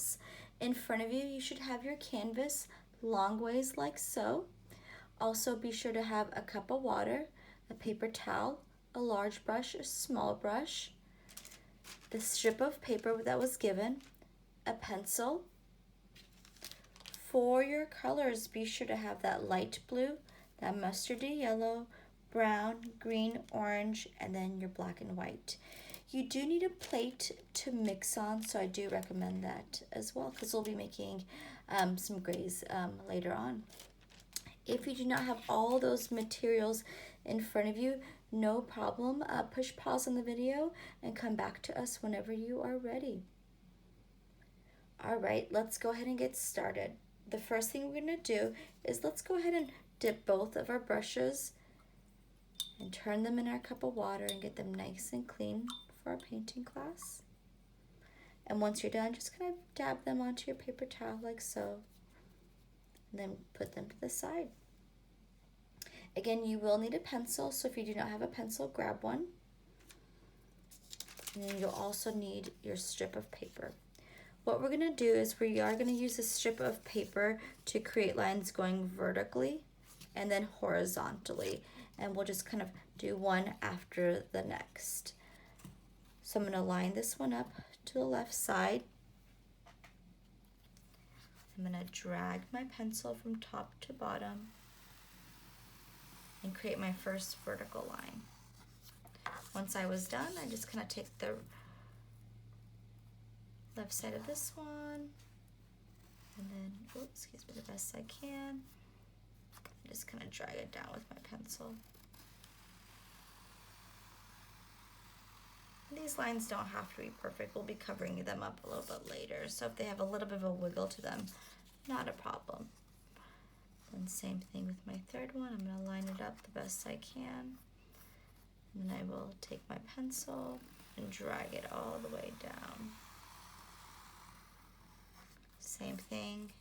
class. In front of you, you should have your canvas long ways like so. Also be sure to have a cup of water, a paper towel, a large brush, a small brush, the strip of paper that was given, a pencil. For your colors, be sure to have that light blue, that mustardy yellow, brown, green, orange, and then your black and white. You do need a plate to mix on, so I do recommend that as well because we'll be making some grays later on. If you do not have all those materials in front of you, no problem. Push pause on the video and come back to us whenever you are ready. All right, let's go ahead and get started. The first thing we're going to do is let's go ahead and dip both of our brushes and turn them in our cup of water and get them nice and clean for our painting class. And once you're done, just kind of dab them onto your paper towel like so, and then put them to the side. Again, you will need a pencil, so if you do not have a pencil, grab one. And then you'll also need your strip of paper. What we're going to do is we are going to use a strip of paper to create lines going vertically and then horizontally. And we'll just kind of do one after the next. So I'm going to line this one up to the left side. I'm going to drag my pencil from top to bottom and create my first vertical line. Once I was done, I just kind of take the left side of this one and then, excuse me, the best I can. Just kind of drag it down with my pencil. These lines don't have to be perfect. We'll be covering them up a little bit later. So if they have a little bit of a wiggle to them, not a problem. Then same thing with my third one. I'm going to line it up the best I can. And then I will take my pencil and drag it all the way down. Same thing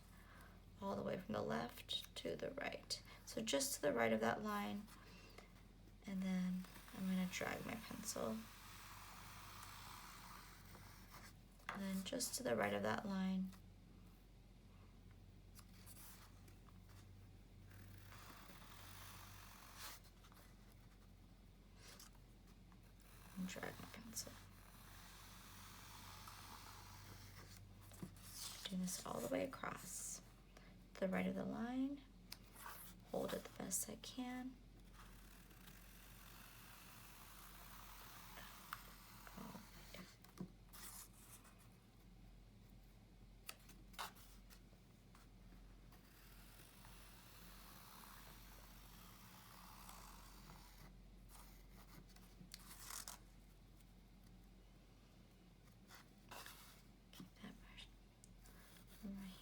all the way from the left to the right. So just to the right of that line. And then I'm going to drag my pencil. And then just to the right of that line. And drag my pencil. Doing this all the way across. To the right of the line. Hold it the best I can.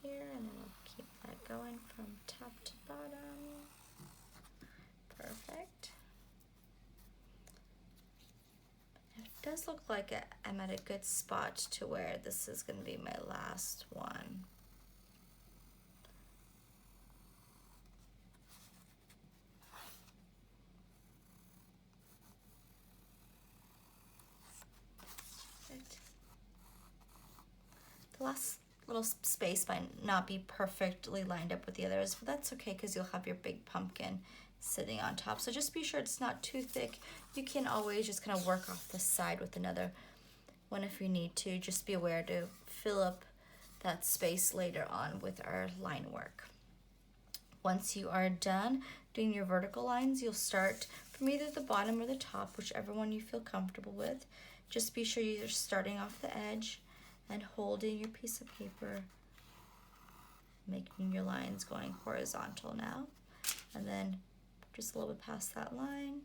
Here, and then we'll keep that going from top to bottom. Perfect. It does look like I'm at a good spot to where this is going to be my last one. Perfect. The last little space might not be perfectly lined up with the others, but that's okay because you'll have your big pumpkin sitting on top. So just be sure it's not too thick. You can always just kind of work off the side with another one if you need to. Just be aware to fill up that space later on with our line work. Once you are done doing your vertical lines, you'll start from either the bottom or the top, whichever one you feel comfortable with. Just be sure you're starting off the edge and holding your piece of paper, making your lines going horizontal now, and then just a little bit past that line,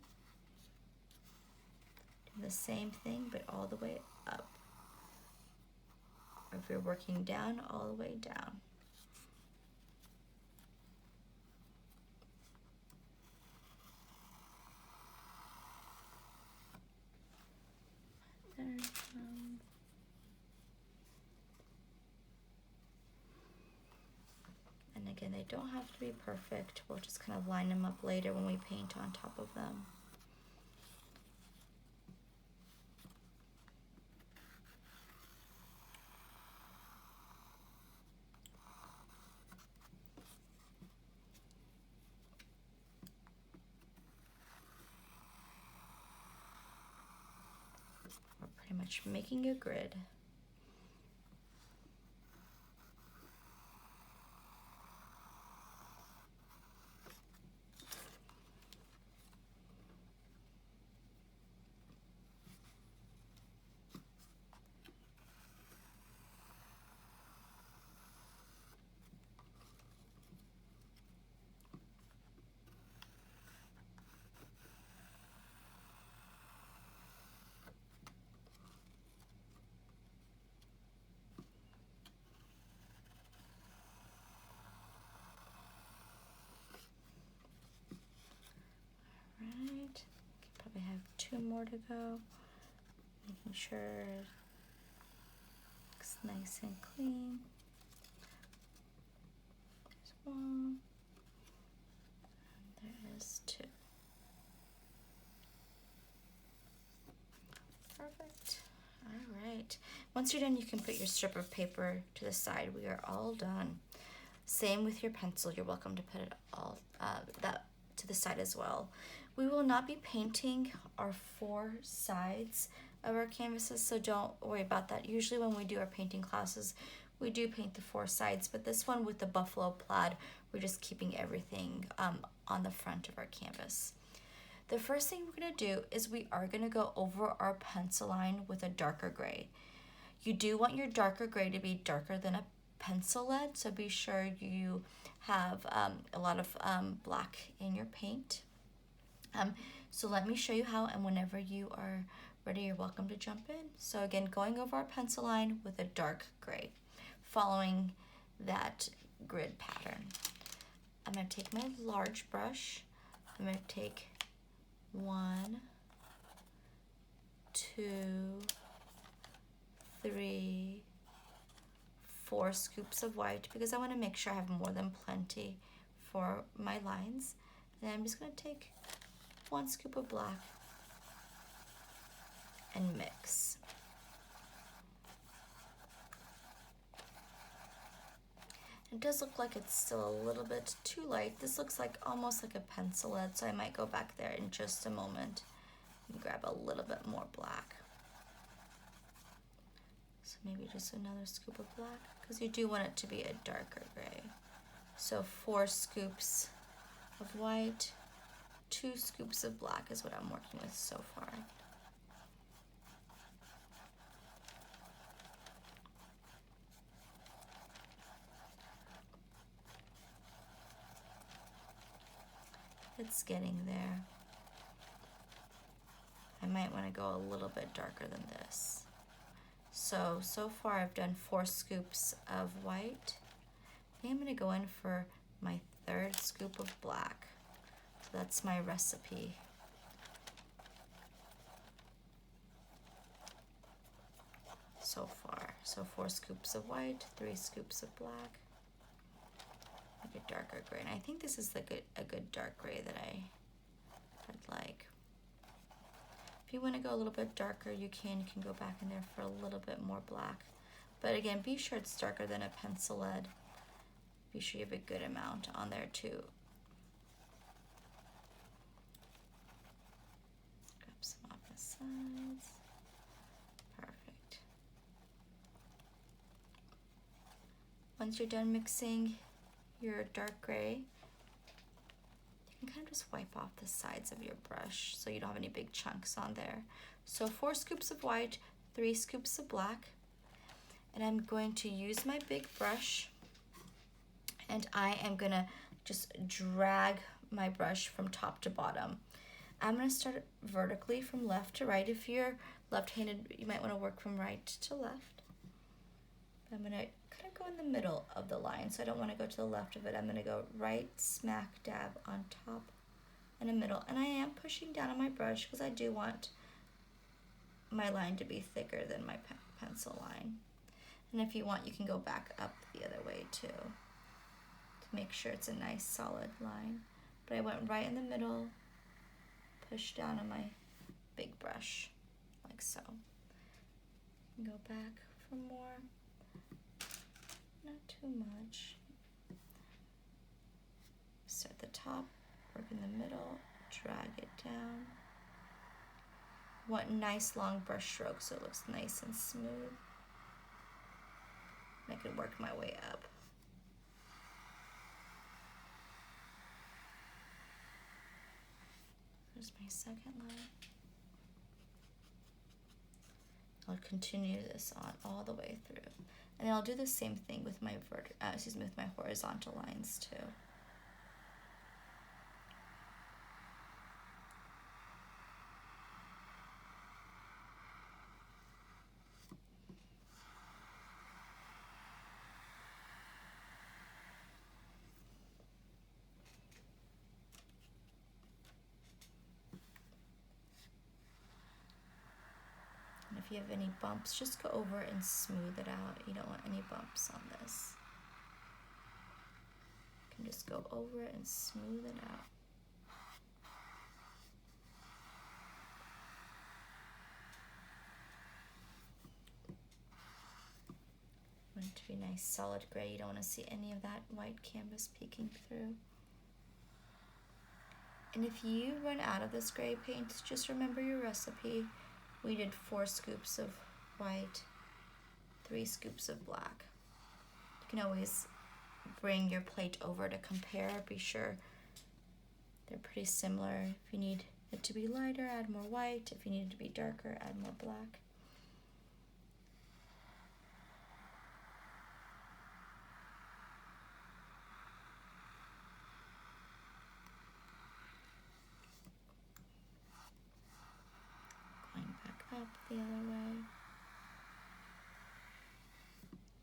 do the same thing but all the way up. Or if you're working down, all the way down. And again, they don't have to be perfect. We'll just kind of line them up later when we paint on top of them. pretty much making your grid. Right, probably have 2 more to go. Making sure it looks nice and clean. There's 1, and there is 2. Perfect. All right. Once you're done, you can put your strip of paper to the side. We are all done. Same with your pencil. You're welcome to put it all that to the side as well. We will not be painting our 4 sides of our canvases, so don't worry about that. Usually when we do our painting classes, we do paint the 4 sides, but this one with the buffalo plaid, we're just keeping everything on the front of our canvas. The first thing we're going to do is we are going to go over our pencil line with a darker gray. You do want your darker gray to be darker than a pencil lead, so be sure you have a lot of black in your paint. So let me show you how, and whenever you are ready, you're welcome to jump in. So again, going over our pencil line with a dark gray, following that grid pattern. I'm going to take my large brush. I'm going to take 1, 2, 3, 4 scoops of white, because I want to make sure I have more than plenty for my lines. And I'm just going to take 1 scoop of black and mix. It does look like it's still a little bit too light. This looks like almost like a pencil lead, so I might go back there in just a moment and grab a little bit more black. So maybe just another scoop of black, because you do want it to be a darker gray. So 4 scoops of white, 2 scoops of black is what I'm working with so far. It's getting there. I might want to go a little bit darker than this. So far I've done 4 scoops of white. I think I'm going to go in for my 3rd scoop of black. So that's my recipe. So far. So 4 scoops of white, 3 scoops of black. Like a darker gray. And I think this is a good dark gray that I'd like. If you want to go a little bit darker, you can go back in there for a little bit more black. But again, be sure it's darker than a pencil lead. Be sure you have a good amount on there too. Grab some off the sides. Perfect. Once you're done mixing your dark gray, you can kind of just wipe off the sides of your brush so you don't have any big chunks on there. So 4 scoops of white, 3 scoops of black, and I'm going to use my big brush, and I am gonna just drag my brush from top to bottom. I'm gonna start vertically from left to right. If you're left-handed, you might want to work from right to left. I'm gonna kind of go in the middle of the line, so I don't want to go to the left of it. I'm gonna go right smack dab on top and the middle, and I am pushing down on my brush because I do want my line to be thicker than my pencil line. And if you want, you can go back up the other way too to make sure it's a nice solid line. But I went right in the middle, push down on my big brush like so. And go back for more. Not too much. Start at the top, work in the middle, drag it down. want nice long brush strokes so it looks nice and smooth. I can work my way up. There's my second line. I'll continue this on all the way through. And I'll do the same thing with my with my horizontal lines too. If you have any bumps, just go over and smooth it out. You don't want any bumps on this. You can just go over it and smooth it out. You want it to be nice solid gray. You don't want to see any of that white canvas peeking through. And if you run out of this gray paint, just remember your recipe. We did 4 scoops of white, 3 scoops of black. You can always bring your plate over to compare. Be sure they're pretty similar. If you need it to be lighter, add more white. If you need it to be darker, add more black. Up the other way,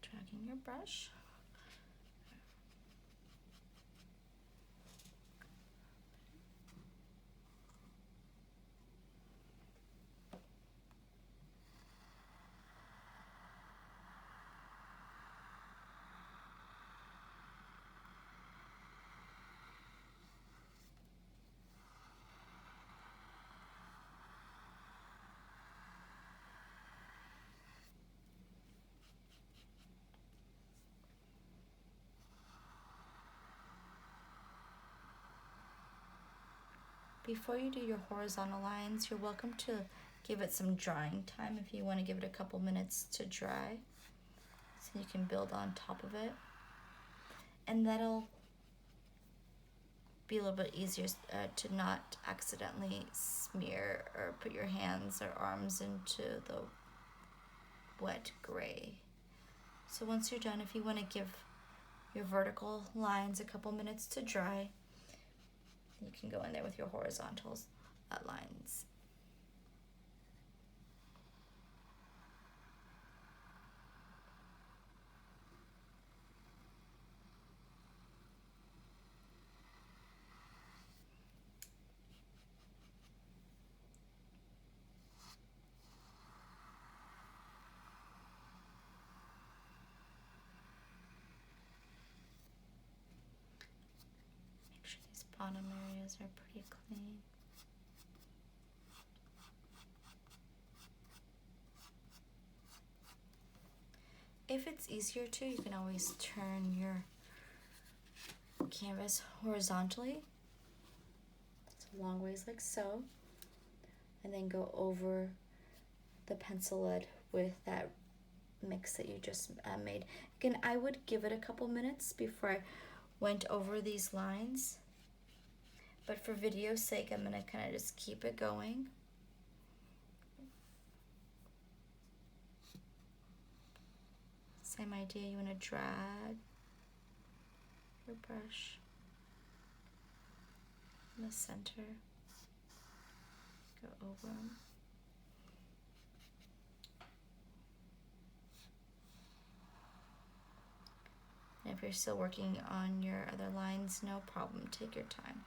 dragging your brush. Before you do your horizontal lines, you're welcome to give it some drying time if you want to give it a couple minutes to dry, so you can build on top of it. And that'll be a little bit easier to not accidentally smear or put your hands or arms into the wet gray. So once you're done, if you want to give your vertical lines a couple minutes to dry, you can go in there with your horizontal lines. Make sure these bottom areas are pretty clean. If it's easier to, you can always turn your canvas horizontally. It's a long ways like so. And then go over the pencil lead with that mix that you just made. Again, I would give it a couple minutes before I went over these lines. But for video's sake, I'm going to kind of just keep it going. Same idea, you want to drag your brush in the center, go over them. And if you're still working on your other lines, no problem, take your time.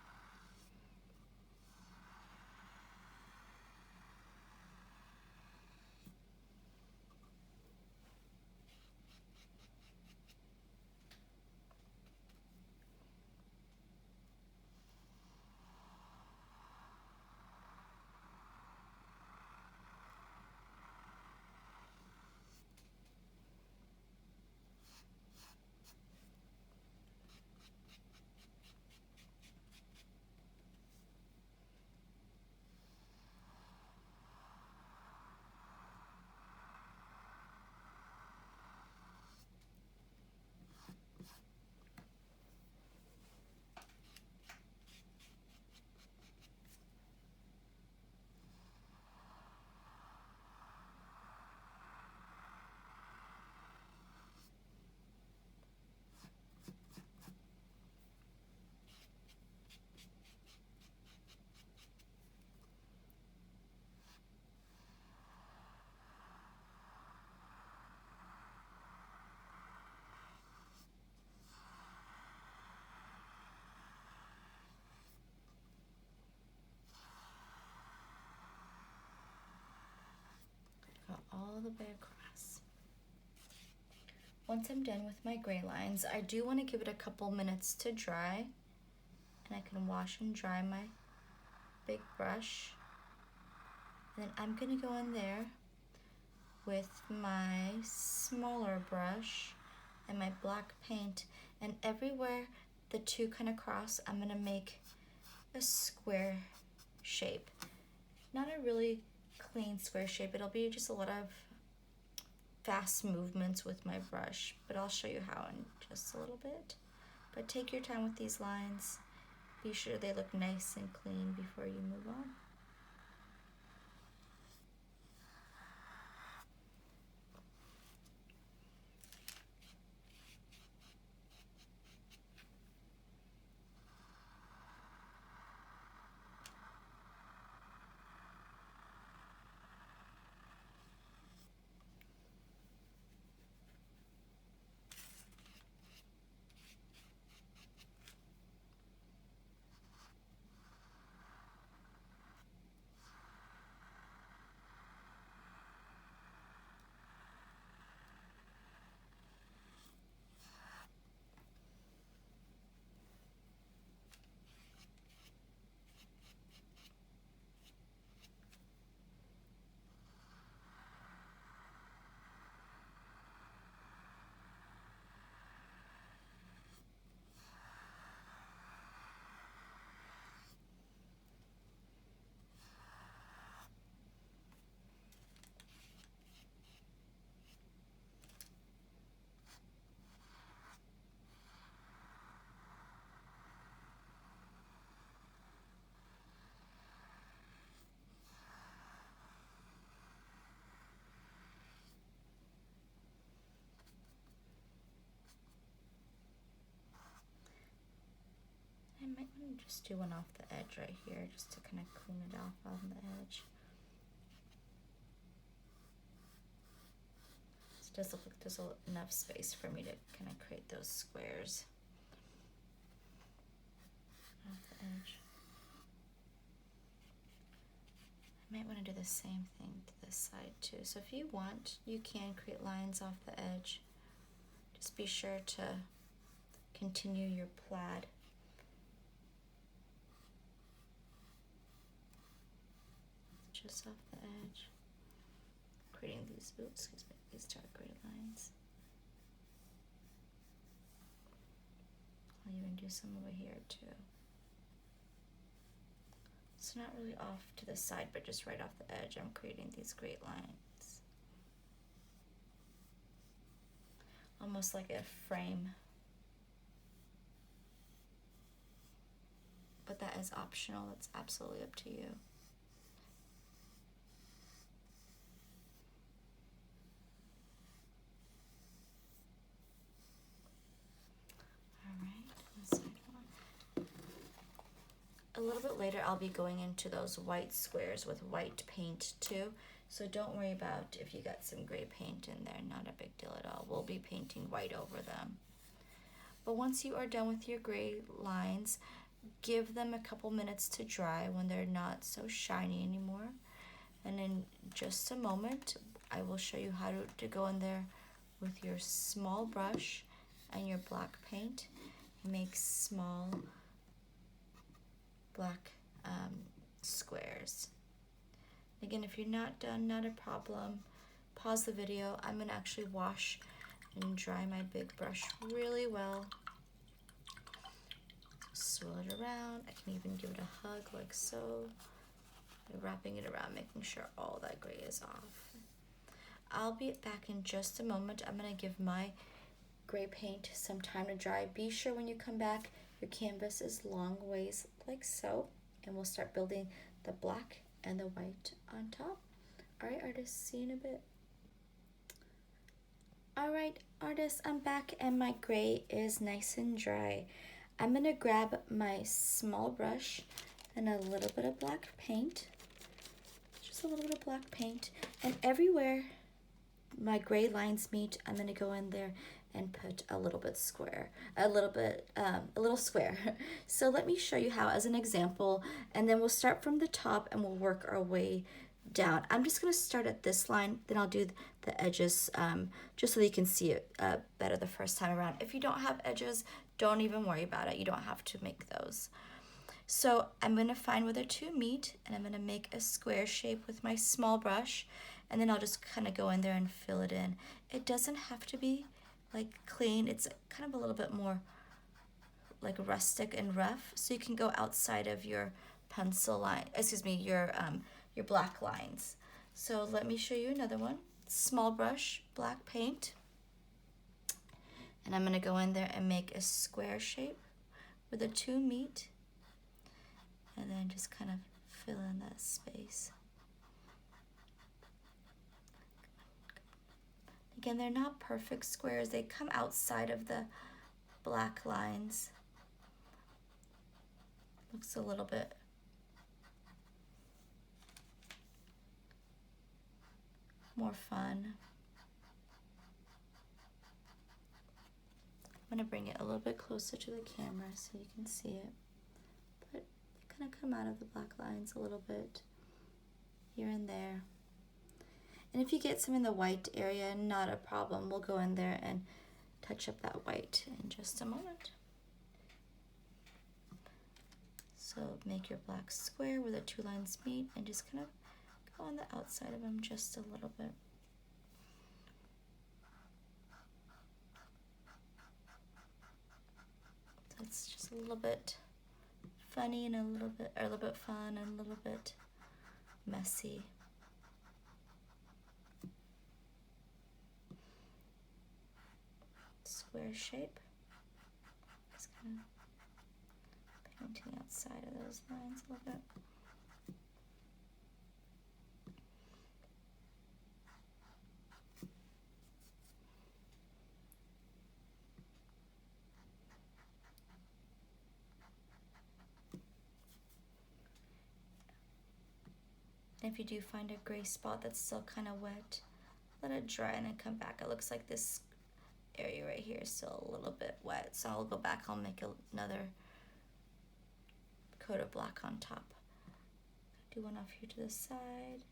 all the way across. Once I'm done with my gray lines, I do want to give it a couple minutes to dry, and I can wash and dry my big brush. And then I'm going to go in there with my smaller brush and my black paint, and everywhere the two kind of cross, I'm going to make a square shape. Not a really clean square shape, it'll be just a lot of fast movements with my brush, but I'll show you how in just a little bit. But take your time with these lines. Be sure they look nice and clean before you move on. I might want to just do one off the edge right here, just to kind of clean it off on the edge. It does look like there's enough space for me to kind of create those squares off the edge. I might want to do the same thing to this side too. So if you want, you can create lines off the edge. Just be sure to continue your plaid. Just off the edge, creating these, these dark gray lines. I'll even do some over here too. It's not really off to the side, but just right off the edge, I'm creating these great lines. Almost like a frame. But that is optional, it's absolutely up to you. A little bit later, I'll be going into those white squares with white paint too. So don't worry about if you got some gray paint in there, not a big deal at all. We'll be painting white over them. But once you are done with your gray lines, give them a couple minutes to dry when they're not so shiny anymore. And in just a moment, I will show you how to go in there with your small brush and your black paint and make small black squares. Again, if you're not done, not a problem. Pause the video. I'm gonna actually wash and dry my big brush really well. Swirl it around. I can even give it a hug like so. Wrapping it around, making sure all that gray is off. I'll be back in just a moment. I'm gonna give my gray paint some time to dry. Be sure when you come back, your canvas is long ways like so, and we'll start building the black and the white on top. All right, artists, see you in a bit. All right, artists, I'm back and my gray is nice and dry. I'm gonna grab my small brush and a little bit of black paint, just a little bit of black paint, and everywhere my gray lines meet, I'm gonna go in there and put a little square. So let me show you how as an example, and then we'll start from the top and we'll work our way down. I'm just gonna start at this line, then I'll do the edges just so that you can see it better the first time around. If you don't have edges, don't even worry about it. You don't have to make those. So I'm gonna find where the two meet, and I'm gonna make a square shape with my small brush, and then I'll just kind of go in there and fill it in. It doesn't have to be like clean. It's kind of a little bit more like rustic and rough, so you can go outside of your pencil line, excuse me, your black lines. So let me show you another one. Small brush, black paint, and I'm gonna go in there and make a square shape where the two meet, and then just kind of fill in that space. Again, they're not perfect squares. They come outside of the black lines. Looks a little bit more fun. I'm gonna bring it a little bit closer to the camera so you can see it. But they kind of come out of the black lines a little bit here and there. And if you get some in the white area, not a problem. We'll go in there and touch up that white in just a moment. So make your black square where the two lines meet and just kind of go on the outside of them just a little bit. So it's just a little bit funny and a little bit fun and a little bit messy. Square shape. Just kind of painting outside of those lines a little bit. And if you do find a gray spot that's still kind of wet, let it dry and then come back. It looks like this area right here is still a little bit wet, so I'll go back. I'll make another coat of black on top. Do one off here to the side,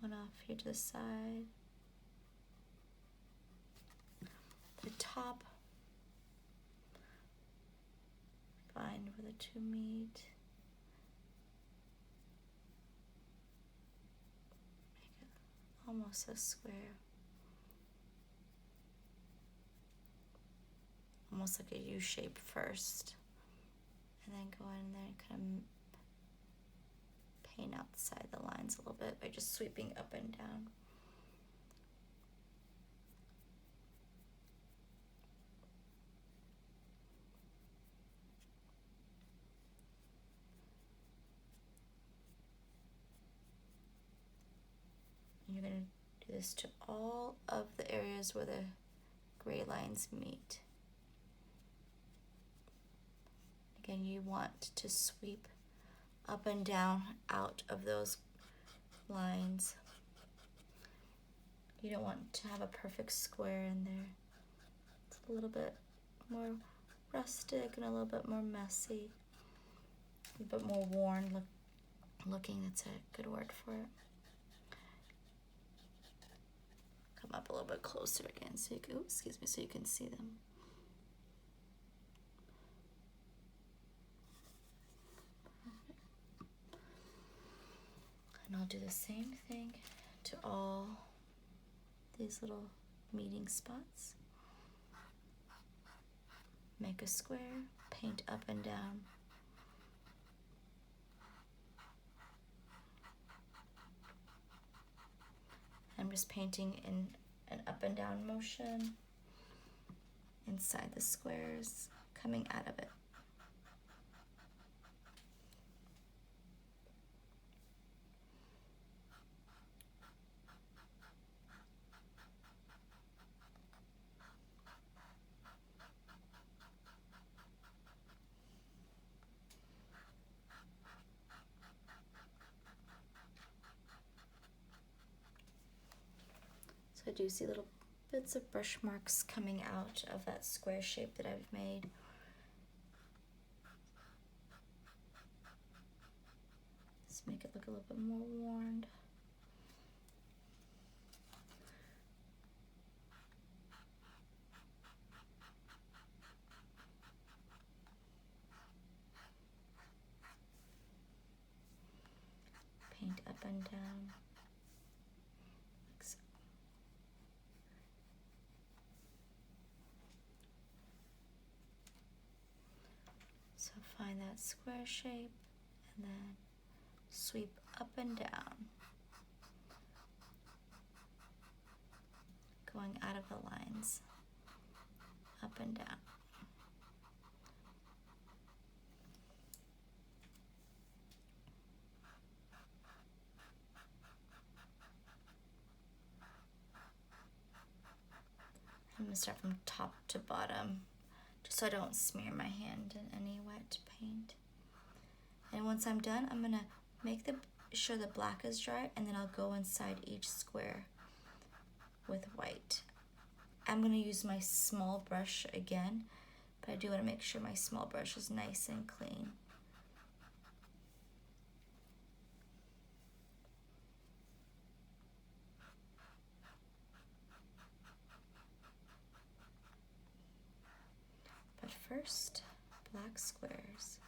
one off here to the side, the top, find where the two meet, make it almost a square, almost like a U shape first, and then go in there and kind of paint outside the lines a little bit by just sweeping up and down. And you're going to do this to all of the areas where the gray lines meet. Again, you want to sweep up and down out of those lines. You don't want to have a perfect square in there. It's a little bit more rustic and a little bit more messy, a little bit more worn looking. That's a good word for it. Come up a little bit closer again so you can, so you can see them. And I'll do the same thing to all these little meeting spots. Make a square, paint up and down. I'm just painting in an up and down motion inside the squares, coming out of it. I do see little bits of brush marks coming out of that square shape that I've made. Just make it look a little bit bit more worn. Paint up and down. Like so. So find that square shape and then sweep up and down, going out of the lines, up and down. I'm going to start from top to bottom, just so I don't smear my hand in any wet paint. And once I'm done, I'm going to make sure the black is dry, and then I'll go inside each square with white. I'm going to use my small brush again, but I do want to make sure my small brush is nice and clean. But first, black squares.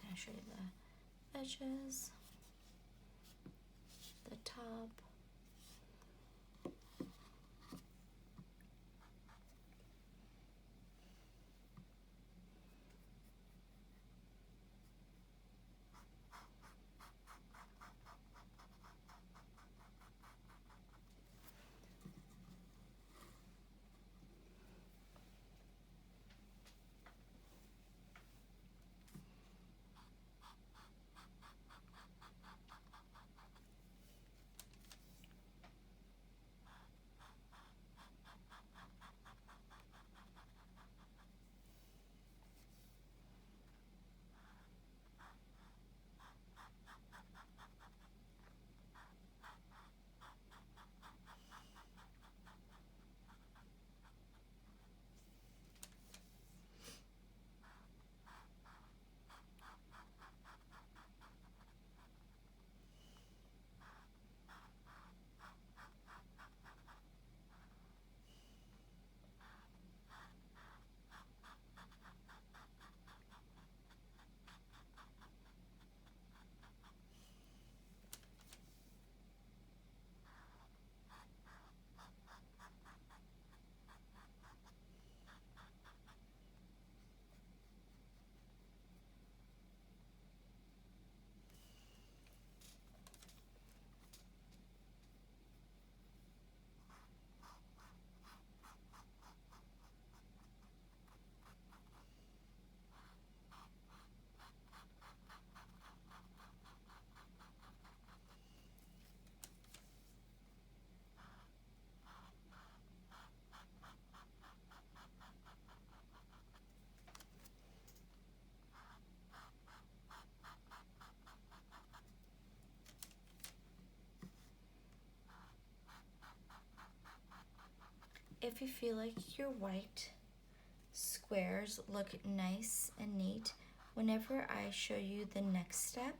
I'll show you the edges, the top. if you feel like your white squares look nice and neat, whenever I show you the next step,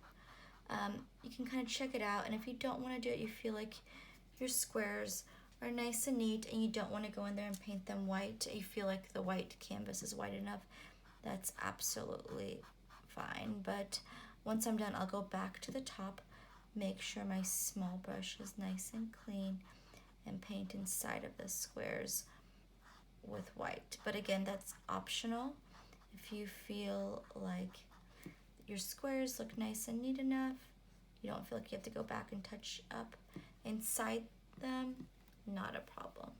you can kind of check it out, and if you don't want to do it, you feel like your squares are nice and neat and you don't want to go in there and paint them white, you feel like the white canvas is white enough, that's absolutely fine. But once I'm done, I'll go back to the top, make sure my small brush is nice and clean, and paint inside of the squares with white. But again, that's optional. If you feel like your squares look nice and neat enough, you don't feel like you have to go back and touch up inside them, not a problem.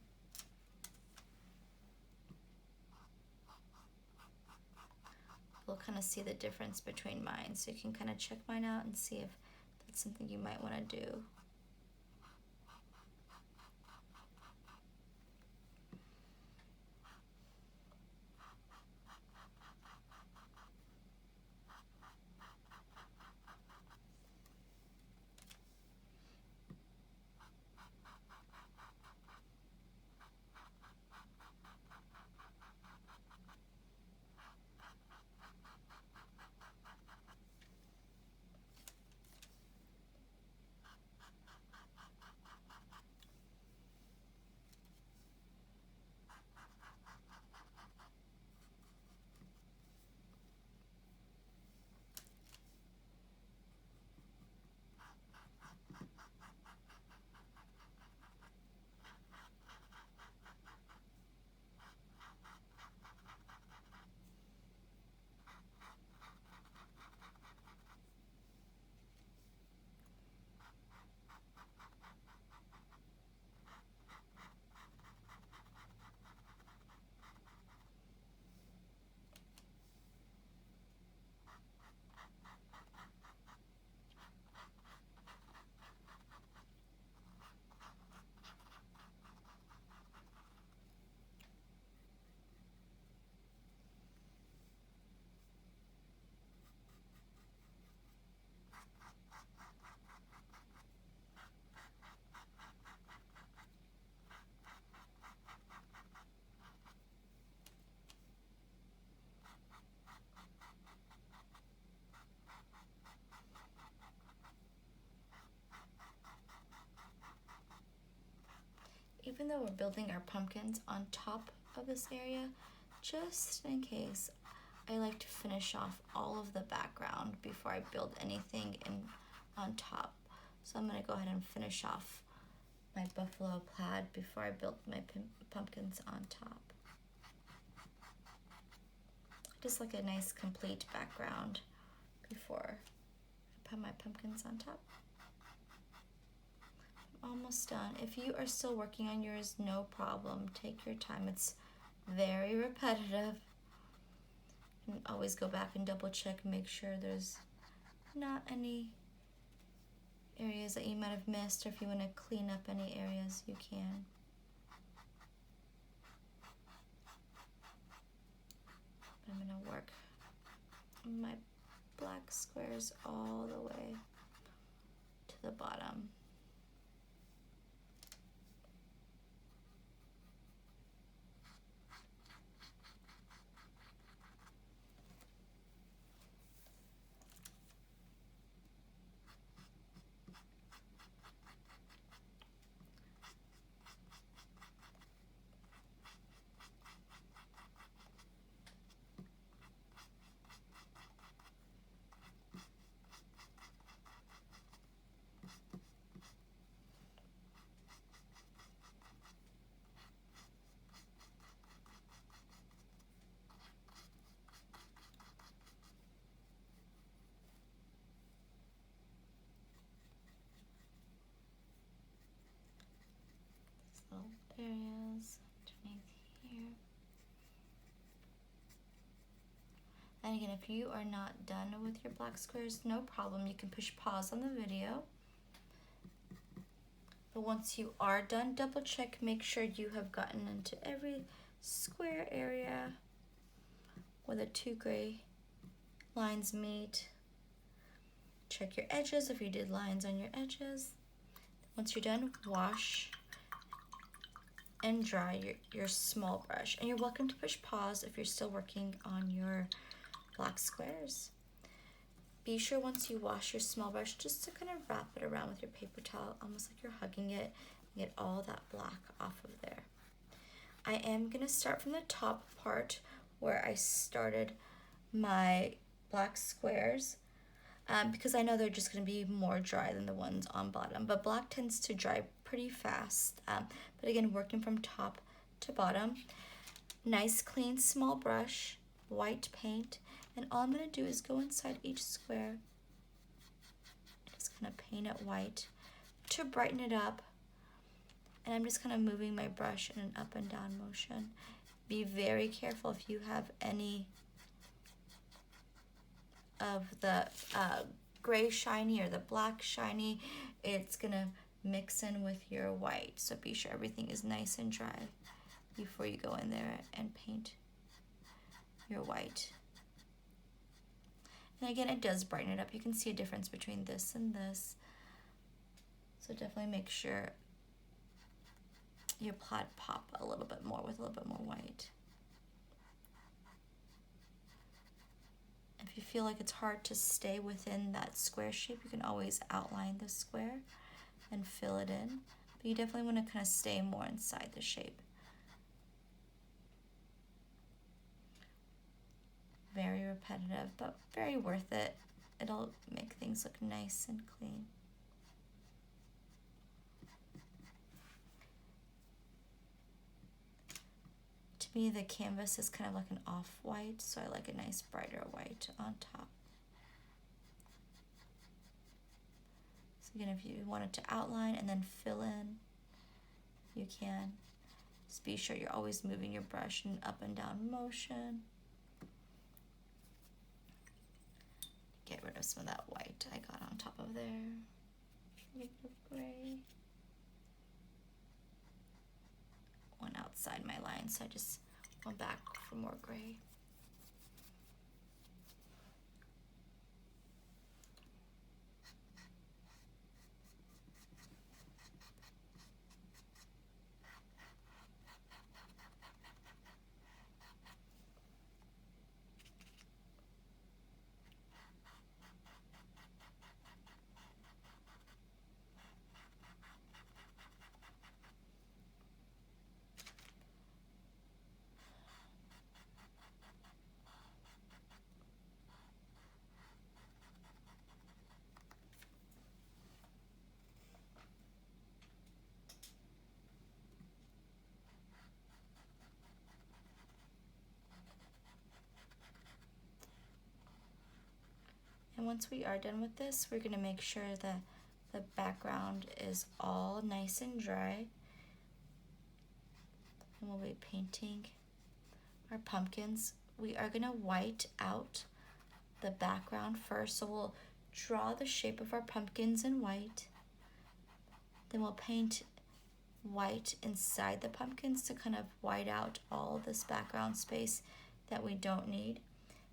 We'll kind of see the difference between mine, so you can kind of check mine out and see if that's something you might want to do. Even though we're building our pumpkins on top of this area, just in case, I like to finish off all of the background before I build anything in on top. So I'm going to go ahead and finish off my buffalo plaid before I build my pumpkins on top. Just like a nice complete background before I put my pumpkins on top. Almost done. If you are still working on yours, no problem. Take your time. It's very repetitive. And always go back and double check, make sure there's not any areas that you might have missed, or if you want to clean up any areas, you can. I'm going to work my black squares all the way to the bottom. Little areas underneath here. And again, if you are not done with your black squares, no problem. You can push pause on the video. But once you are done, double check, make sure you have gotten into every square area where the two gray lines meet. Check your edges if you did lines on your edges. Once you're done, wash and dry your small brush. And you're welcome to push pause if you're still working on your black squares. Be sure once you wash your small brush just to kind of wrap it around with your paper towel, almost like you're hugging it, and get all that black off of there. I am gonna start from the top part where I started my black squares, because I know they're just gonna be more dry than the ones on bottom, but black tends to dry pretty fast. But again, working from top to bottom, nice clean small brush, white paint, and all I'm gonna do is go inside each square, just kind of paint it white to brighten it up. And I'm just kind of moving my brush in an up and down motion. Be very careful if you have any of the gray shiny or the black shiny, it's gonna mix in with your white. So be sure everything is nice and dry before you go in there and paint your white. And again, it does brighten it up. You can see a difference between this and this. So definitely make sure your Plaid pop a little bit more with a little bit more white. If you feel like it's hard to stay within that square shape, you can always outline the square and fill it in. But you definitely want to kind of stay more inside the shape. Very repetitive, but very worth it. It'll make things look nice and clean. To me, the canvas is kind of like an off-white, so I like a nice brighter white on top. So again, if you wanted to outline and then fill in, you can. Just be sure you're always moving your brush in an up and down motion. Get rid of some of that white I got on top of there. A little bit of gray. One outside my line, so I just went back for more gray. And once we are done with this, we're gonna make sure that the background is all nice and dry. And we'll be painting our pumpkins. We are gonna white out the background first. So we'll draw the shape of our pumpkins in white. Then we'll paint white inside the pumpkins to kind of white out all this background space that we don't need.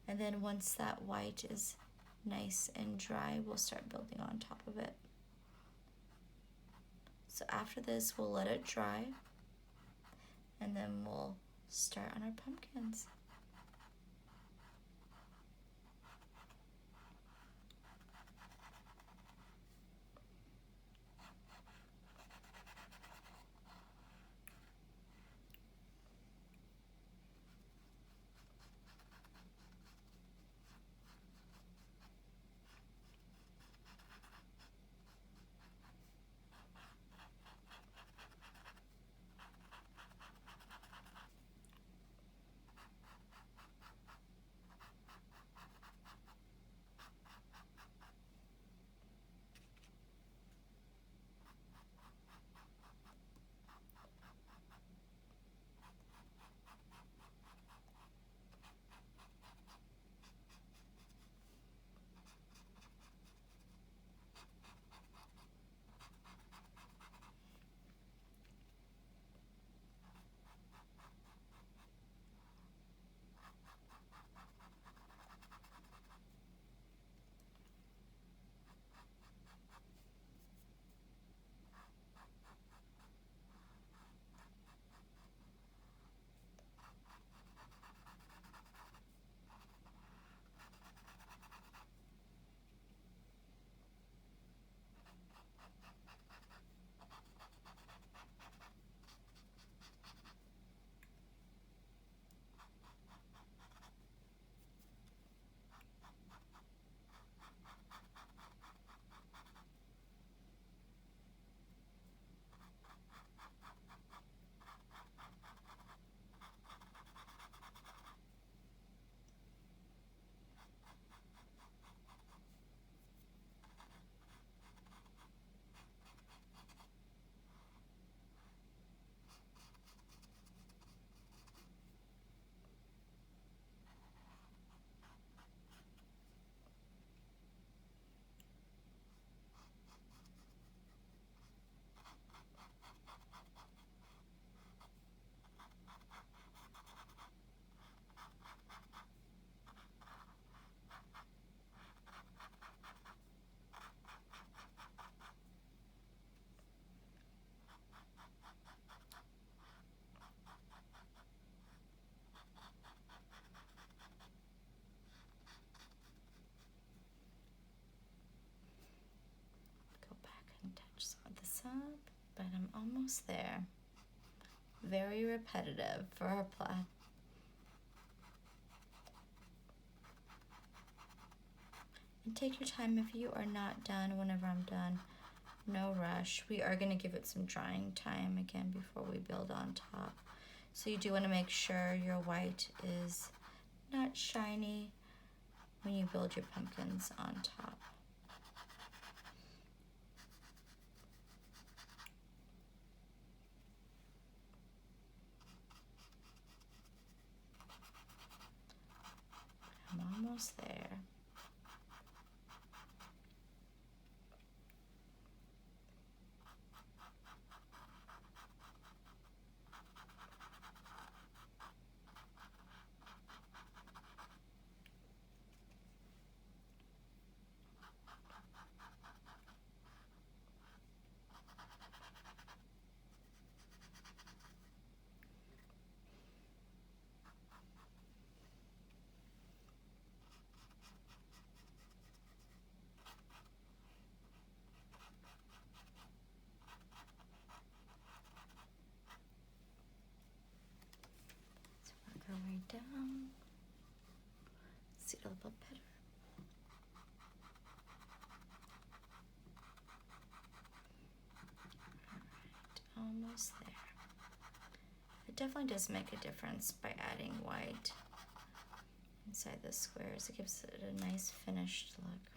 And then once that white is nice and dry, we'll start building on top of it. So after this, we'll let it dry, and then we'll start on our pumpkins. but I'm almost there. Very repetitive for our plaid. And take your time if you are not done whenever I'm done. No rush. We are going to give it some drying time again before we build on top. So you do want to make sure your white is not shiny when you build your pumpkins on top. I'm almost there. Work our way down. See it a little better. Alright, almost there. It definitely does make a difference by adding white inside the squares. It gives it a nice finished look.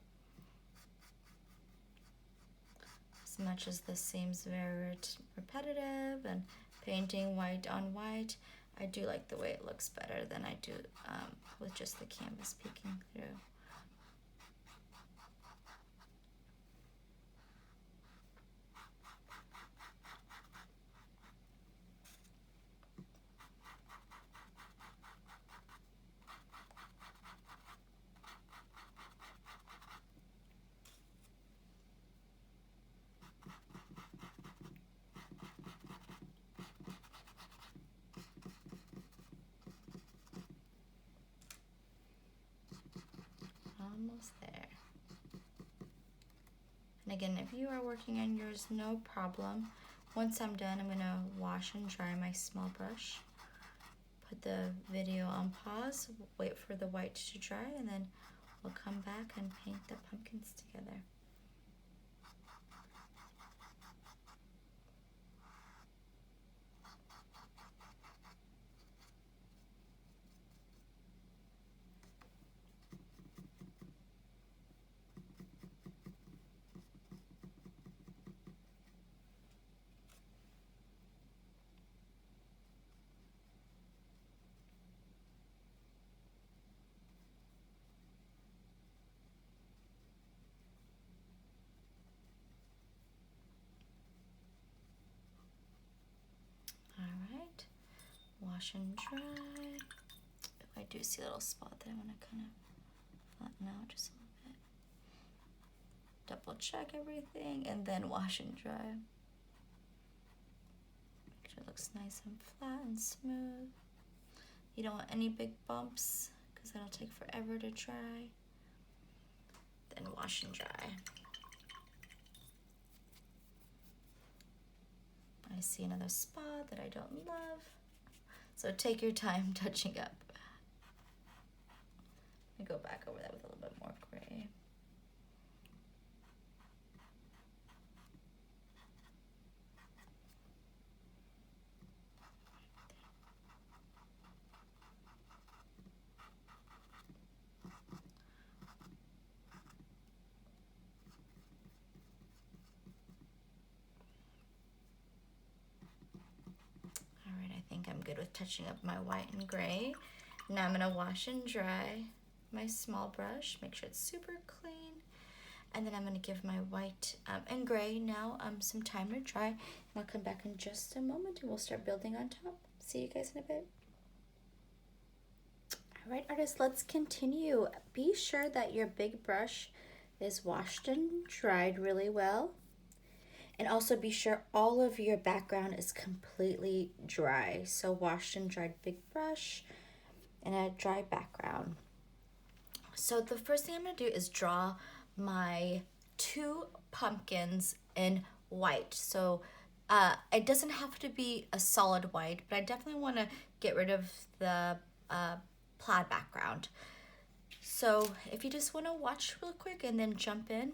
As much as this seems very repetitive and painting white on white, I do like the way it looks better than I do with just the canvas peeking through. Almost there. And again, if you are working on yours, no problem. Once I'm done, I'm gonna wash and dry my small brush. Put the video on pause, wait for the white to dry, and then we'll come back and paint the pumpkins together. Alright, wash and dry. I do see a little spot that I want to kind of flatten out just a little bit. Double check everything and then wash and dry. Make sure it looks nice and flat and smooth. You don't want any big bumps because that'll take forever to dry. Then wash and dry. I see another spot that I don't love. So take your time touching up. Let me go back over that with a little bit more gray. Alright, I think I'm good with touching up my white and gray. Now I'm gonna wash and dry my small brush, make sure it's super clean, and then I'm going to give my white and gray now some time to dry, and I'll come back in just a moment and we'll start building on top. See you guys in a bit. Alright artists, let's continue. Be sure that your big brush is washed and dried really well, and also be sure all of your background is completely dry. So washed and dried big brush and a dry background. So the first thing I'm going to do is draw my 2 pumpkins in white. So it doesn't have to be a solid white, but I definitely want to get rid of the plaid background. So if you just want to watch real quick and then jump in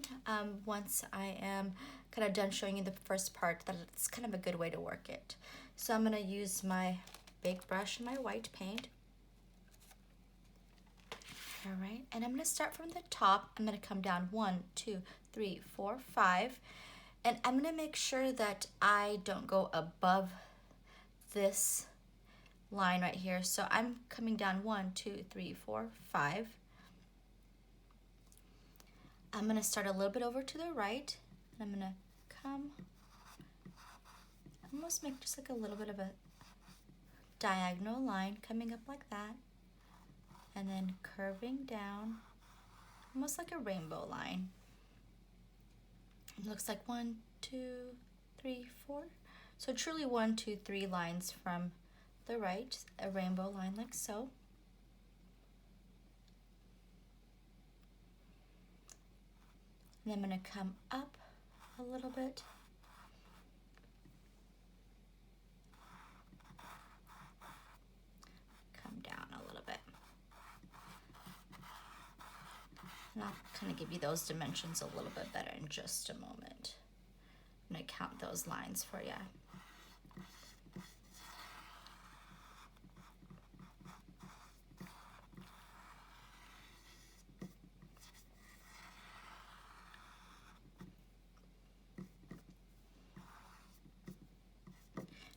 once I am kind of done showing you the first part, that's kind of a good way to work it. So I'm going to use my big brush and my white paint. All right, and I'm going to start from the top. I'm going to come down 1, 2, 3, 4, 5. And I'm going to make sure that I don't go above this line right here. So I'm coming down 1, 2, 3, 4, 5. I'm going to start a little bit over to the right. I'm going to come, almost make just like a little bit of a diagonal line coming up like that. And then curving down, almost like a rainbow line. It looks like 1, 2, 3, 4. So truly 1, 2, 3 lines from the right, a rainbow line like so. And I'm going to come up a little bit. Come down a little bit. And I'll kind of give you those dimensions a little bit better in just a moment. I'm going to count those lines for you.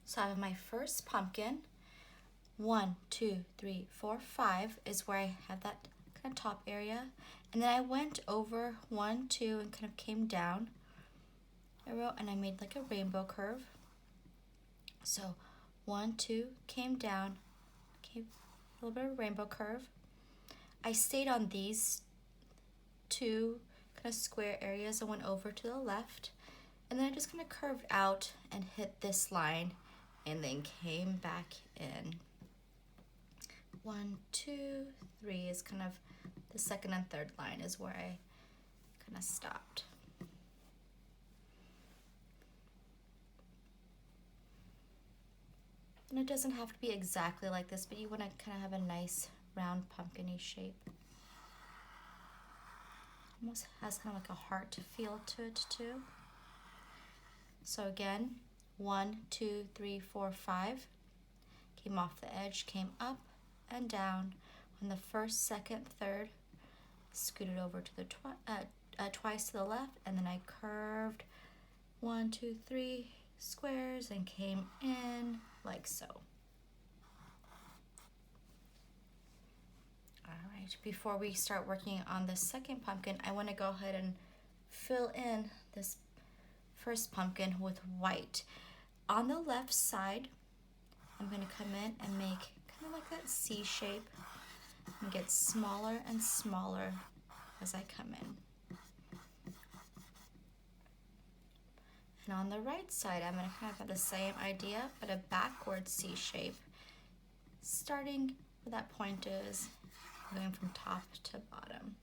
So I have my first pumpkin. 1, 2, 3, 4, 5 is where I have that kind of top area. And then I went over 1, 2 and kind of came down a row, and I made like a rainbow curve. So 1, 2, came down, came a little bit of rainbow curve. I stayed on these 2 kind of square areas. I went over to the left, and then I just kind of curved out and hit this line and then came back in. 1, 2, 3 is kind of the second and third line is where I kind of stopped. And it doesn't have to be exactly like this, but you want to kind of have a nice round pumpkin-y shape. Almost has kind of like a heart feel to it too. So again, 1, 2, 3, 4, 5. Came off the edge, came up and down. On the first, second, third, scooted over to the twice to the left, and then I curved 1, 2, 3 squares and came in like so. All right, before we start working on the second pumpkin, I want to go ahead and fill in this first pumpkin with white. On the left side, I'm going to come in and make kind of like that C shape and get smaller and smaller as I come in. And on the right side, I'm going to kind of have the same idea, but a backward C shape, starting where that point is, going from top to bottom.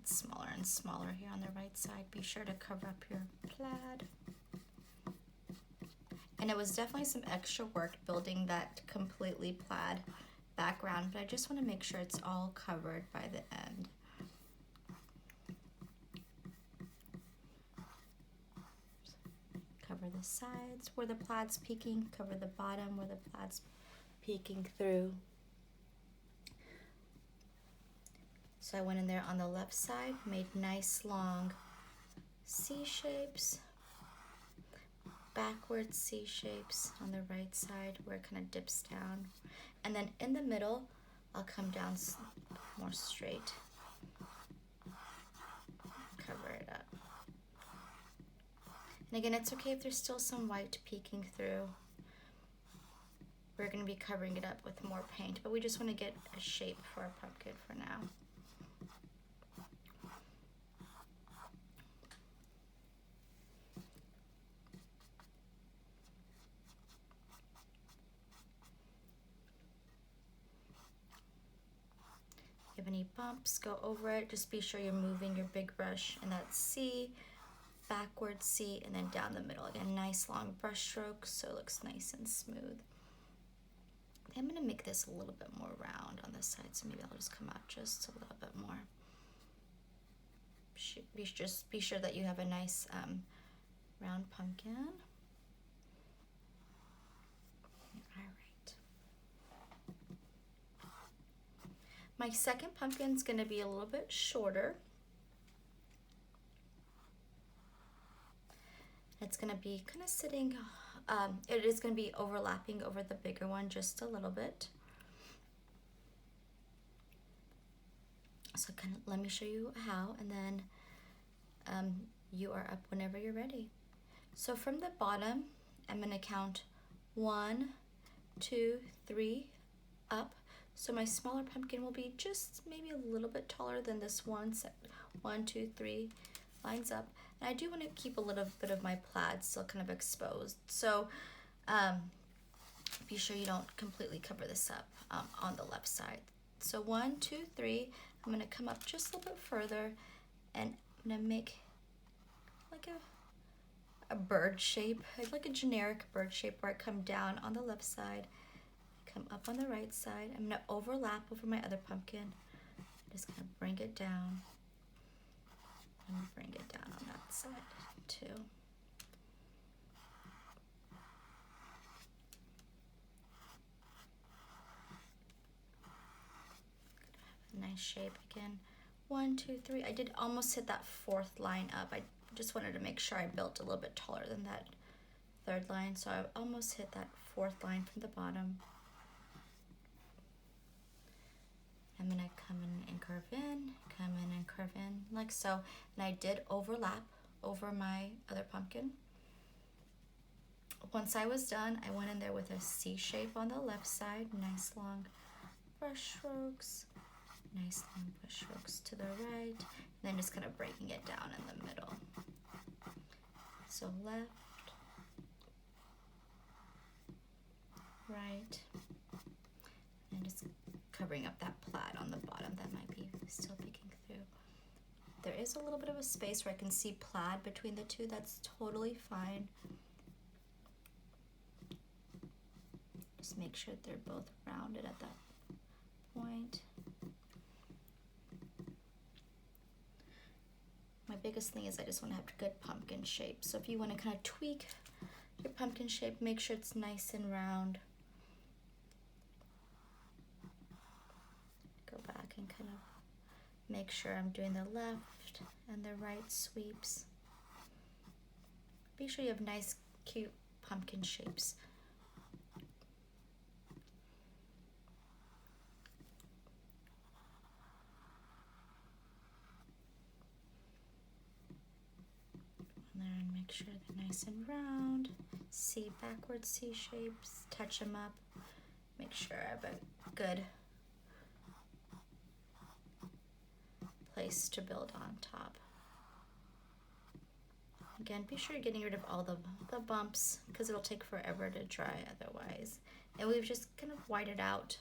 It's smaller and smaller here on the right side. Be sure to cover up your plaid. And it was definitely some extra work building that completely plaid background, but I just want to make sure it's all covered by the end. Cover the sides where the plaid's peeking, cover the bottom where the plaid's peeking through. So I went in there on the left side, made nice long C shapes, backward C shapes on the right side where it kind of dips down. And then in the middle, I'll come down more straight. Cover it up. And again, it's okay if there's still some white peeking through. We're going to be covering it up with more paint, but we just want to get a shape for our pumpkin for now. have any bumps, go over it. Just be sure you're moving your big brush in that C, backwards C, and then down the middle. Again, nice long brush strokes so it looks nice and smooth. I'm gonna make this a little bit more round on this side, so maybe I'll just come out just a little bit more. Just be sure that you have a nice round pumpkin. All right. My second pumpkin's gonna be a little bit shorter. It's gonna be kind of sitting, it is gonna be overlapping over the bigger one just a little bit. So let me show you how, and then you are up whenever you're ready. So from the bottom, I'm gonna count 1, 2, 3, up. So my smaller pumpkin will be just maybe a little bit taller than this one. So 1, 2, 3 lines up. And I do want to keep a little bit of my plaid still kind of exposed. So be sure you don't completely cover this up on the left side. So 1, 2, 3, I'm gonna come up just a little bit further, and I'm gonna make like a bird shape, like a generic bird shape, where I come down on the left side, come up on the right side. I'm gonna overlap over my other pumpkin. Just gonna bring it down and bring it down on that side too. Nice shape again. 1, 2, 3. I did almost hit that fourth line up. I just wanted to make sure I built a little bit taller than that third line, so I almost hit that fourth line from the bottom. I'm gonna come in and curve in, come in and curve in like so. And I did overlap over my other pumpkin. Once I was done, I went in there with a C shape on the left side, nice long brush strokes. Nice long brush strokes to the right, and then just kind of breaking it down in the middle. So left, right, and just covering up that plaid on the bottom that might be still peeking through. There is a little bit of a space where I can see plaid between the two. That's totally fine. Just make sure they're both rounded at that point. My biggest thing is I just want to have good pumpkin shape. So if you want to kind of tweak your pumpkin shape, make sure it's nice and round. Go back and kind of make sure I'm doing the left and the right sweeps. Be sure you have nice, cute pumpkin shapes. And make sure they're nice and round. C, backwards C shapes, touch them up. Make sure I have a good place to build on top. Again, be sure you're getting rid of all the bumps, because it'll take forever to dry otherwise. And we've just kind of whited out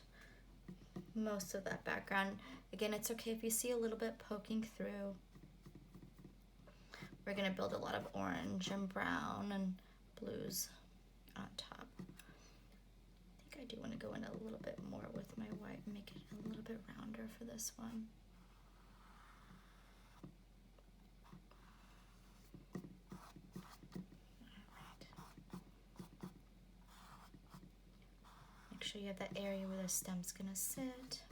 most of that background. Again, it's okay if you see a little bit poking through. We're gonna build a lot of orange and brown and blues on top. I think I do want to go in a little bit more with my white and make it a little bit rounder for this one. Make sure you have that area where the stem's gonna sit.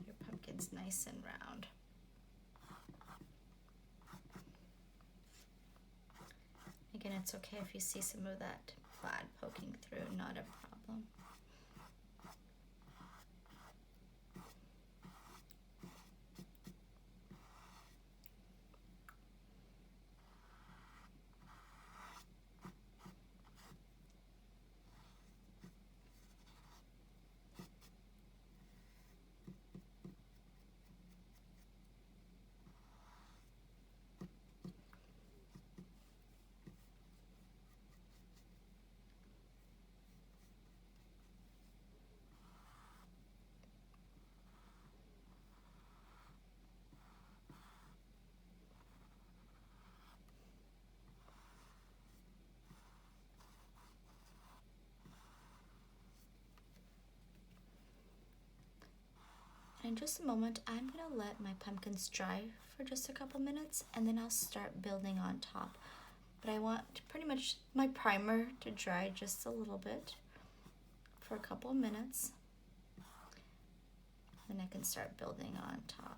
Your pumpkin's nice and round. Again, it's okay if you see some of that plaid poking through, not a problem. And in just a moment, I'm gonna let my pumpkins dry for just a couple minutes, and then I'll start building on top. But I want pretty much my primer to dry just a little bit for a couple of minutes. Then I can start building on top.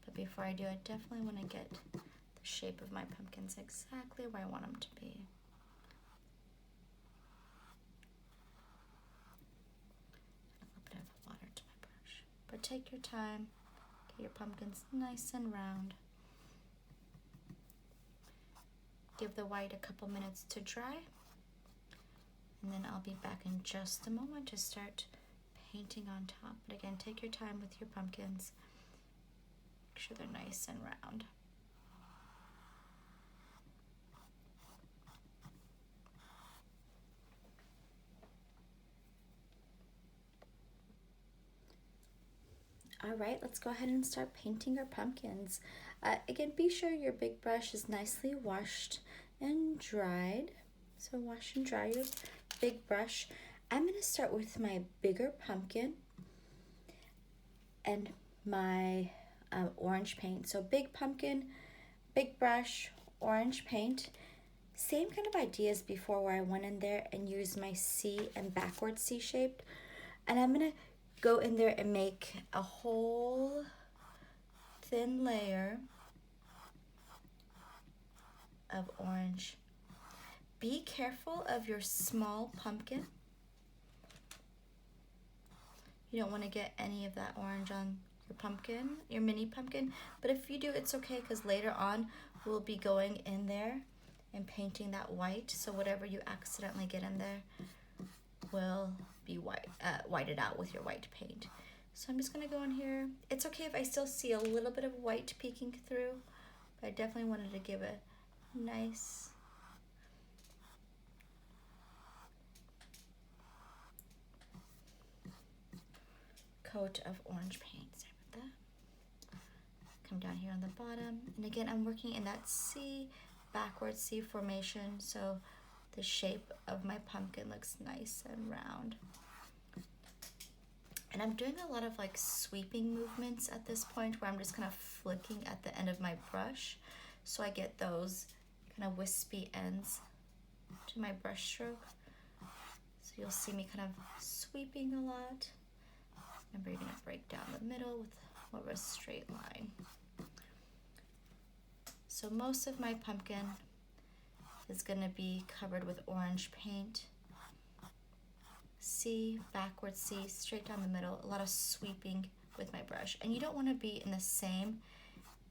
But before I do, I definitely want to get the shape of my pumpkins exactly where I want them to be. A little bit of water to my brush. But take your time, get your pumpkins nice and round. Give the white a couple minutes to dry. And then I'll be back in just a moment to start painting on top. But again, take your time with your pumpkins. Make sure they're nice and round. All right, let's go ahead and start painting our pumpkins. Again, be sure your big brush is nicely washed and dried. So wash and dry your big brush. I'm going to start with my bigger pumpkin and my orange paint. So big pumpkin, big brush, orange paint. Same kind of idea as before, where I went in there and used my C and backwards C shaped. And I'm going to go in there and make a whole thin layer of orange. Be careful of your small pumpkin. You don't want to get any of that orange on your pumpkin, your mini pumpkin. But if you do, it's okay, because later on we'll be going in there and painting that white. So whatever you accidentally get in there will be whited out with your white paint. So I'm just going to go in here. It's okay if I still see a little bit of white peeking through, but I definitely wanted to give a nice coat of orange paint. Sorry about that. Come down here on the bottom, and again I'm working in that C, backwards C formation, so the shape of my pumpkin looks nice and round. And I'm doing a lot of like sweeping movements at this point, where I'm just kind of flicking at the end of my brush, so I get those kind of wispy ends to my brush stroke. So you'll see me kind of sweeping a lot. Remember, you're going to break down the middle with more of a straight line. So most of my pumpkin is going to be covered with orange paint. C, backward C, straight down the middle, a lot of sweeping with my brush. And you don't want to be in the same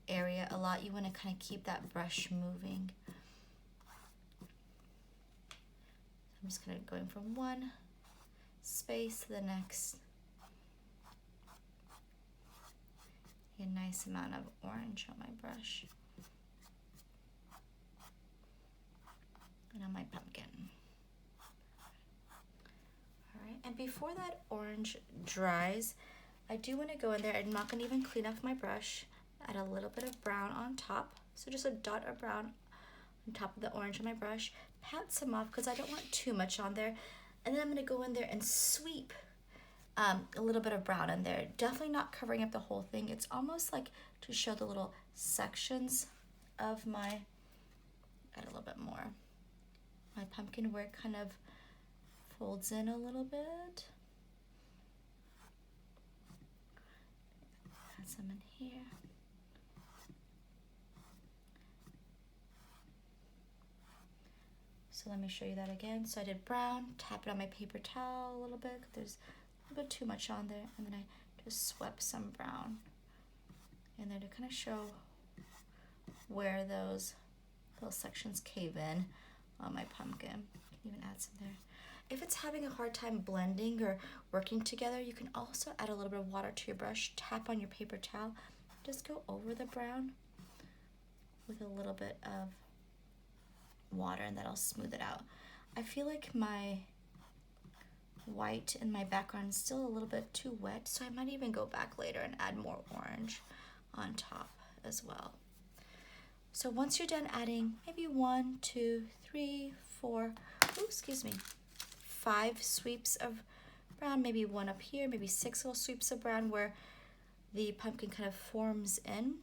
area a lot. You want to kind of keep that brush moving. I'm just kind of going from one space to the next. A nice amount of orange on my brush and on my pumpkin. All right, and before that orange dries, I do want to go in there. I'm not going to even clean off my brush. Add a little bit of brown on top, so just a dot of brown on top of the orange on my brush. Pat some off because I don't want too much on there, and then I'm going to go in there and sweep a little bit of brown in there. Definitely not covering up the whole thing. It's almost like to show the little sections of my, add a little bit more. My pumpkin where it kind of folds in a little bit. Add some in here. So let me show you that again. So I did brown, tap it on my paper towel a little bit, 'cause there's a little bit too much on there, and then I just swept some brown in there to kind of show where those little sections cave in on my pumpkin. You can even add some there. If it's having a hard time blending or working together, you can also add a little bit of water to your brush, tap on your paper towel, just go over the brown with a little bit of water, and that'll smooth it out. I feel like my white in my background is still a little bit too wet, so I might even go back later and add more orange on top as well. So once you're done adding maybe 1, 2, 3, 4, 5 sweeps of brown, maybe one up here, maybe 6 little sweeps of brown where the pumpkin kind of forms in.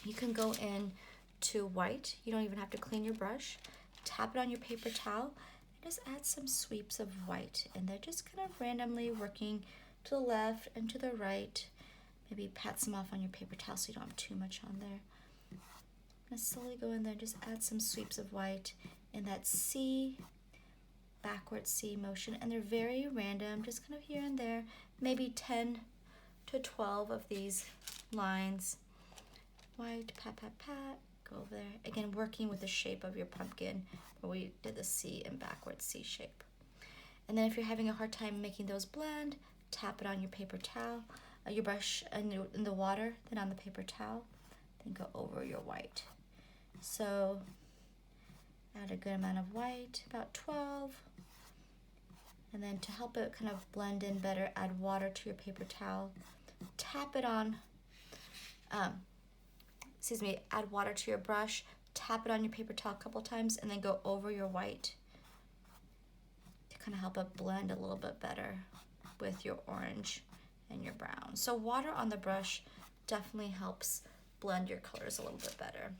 You can go in to white. You don't even have to clean your brush. Tap it on your paper towel and just add some sweeps of white. And they're just kind of randomly working to the left and to the right. Maybe pat some off on your paper towel so you don't have too much on there. And slowly go in there and just add some sweeps of white in that C, backward C motion. And they're very random, just kind of here and there. Maybe 10 to 12 of these lines. White, pat, pat, pat, go over there. Again, working with the shape of your pumpkin where we did the C and backward C shape. And then if you're having a hard time making those blend, tap it on your paper towel, your brush in the water, then on the paper towel, then go over your white. So add a good amount of white, about 12. And then to help it kind of blend in better, add water to your paper towel. Tap it on, add water to your brush, tap it on your paper towel a couple times, and then go over your white to kind of help it blend a little bit better with your orange and your brown. So water on the brush definitely helps blend your colors a little bit better.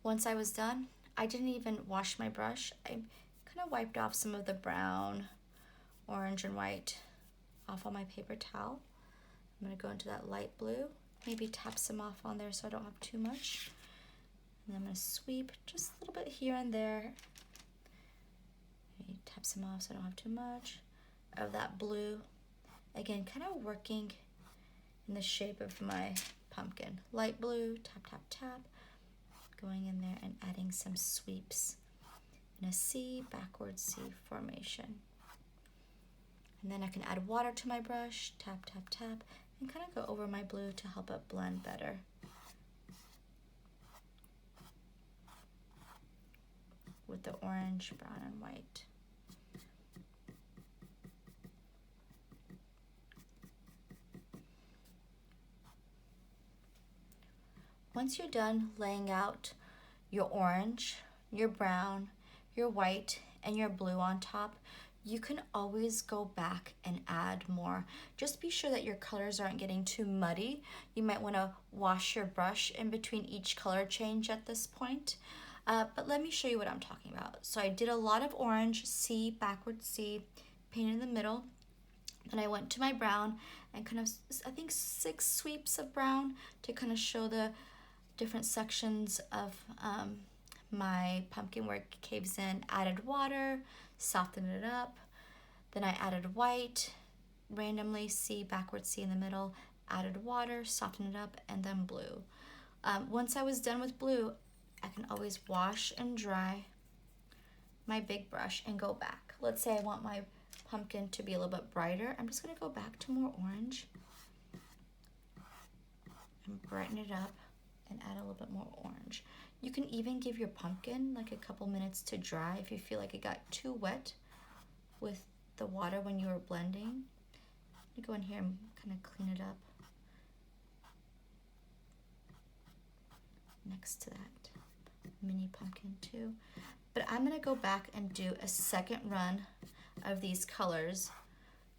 Once I was done, I didn't even wash my brush. I kind of wiped off some of the brown, orange, and white off on my paper towel. I'm going to go into that light blue, maybe tap some off on there so I don't have too much. And then I'm going to sweep just a little bit here and there. Maybe tap some off so I don't have too much of that blue. Again, kind of working in the shape of my pumpkin. Light blue, tap, tap, tap. Going in there and adding some sweeps in a C, backward C formation. And then I can add water to my brush, tap, tap, tap, and kind of go over my blue to help it blend better. With the orange, brown, and white. Once you're done laying out your orange, your brown, your white, and your blue on top, you can always go back and add more. Just be sure that your colors aren't getting too muddy. You might want to wash your brush in between each color change at this point. But let me show you what I'm talking about. So I did a lot of orange, C, backward C, painted in the middle. Then I went to my brown and kind of, I think 6 sweeps of brown to kind of show the different sections of my pumpkin where it caves in. Added water, softened it up. Then I added white, randomly C, backward C in the middle, added water, softened it up, and then blue. Once I was done with blue, I can always wash and dry my big brush and go back. Let's say I want my pumpkin to be a little bit brighter. I'm just going to go back to more orange and brighten it up and add a little bit more orange. You can even give your pumpkin like a couple minutes to dry if you feel like it got too wet with the water when you were blending. You go in here and kind of clean it up next to that mini pumpkin too. But I'm going to go back and do a second run of these colors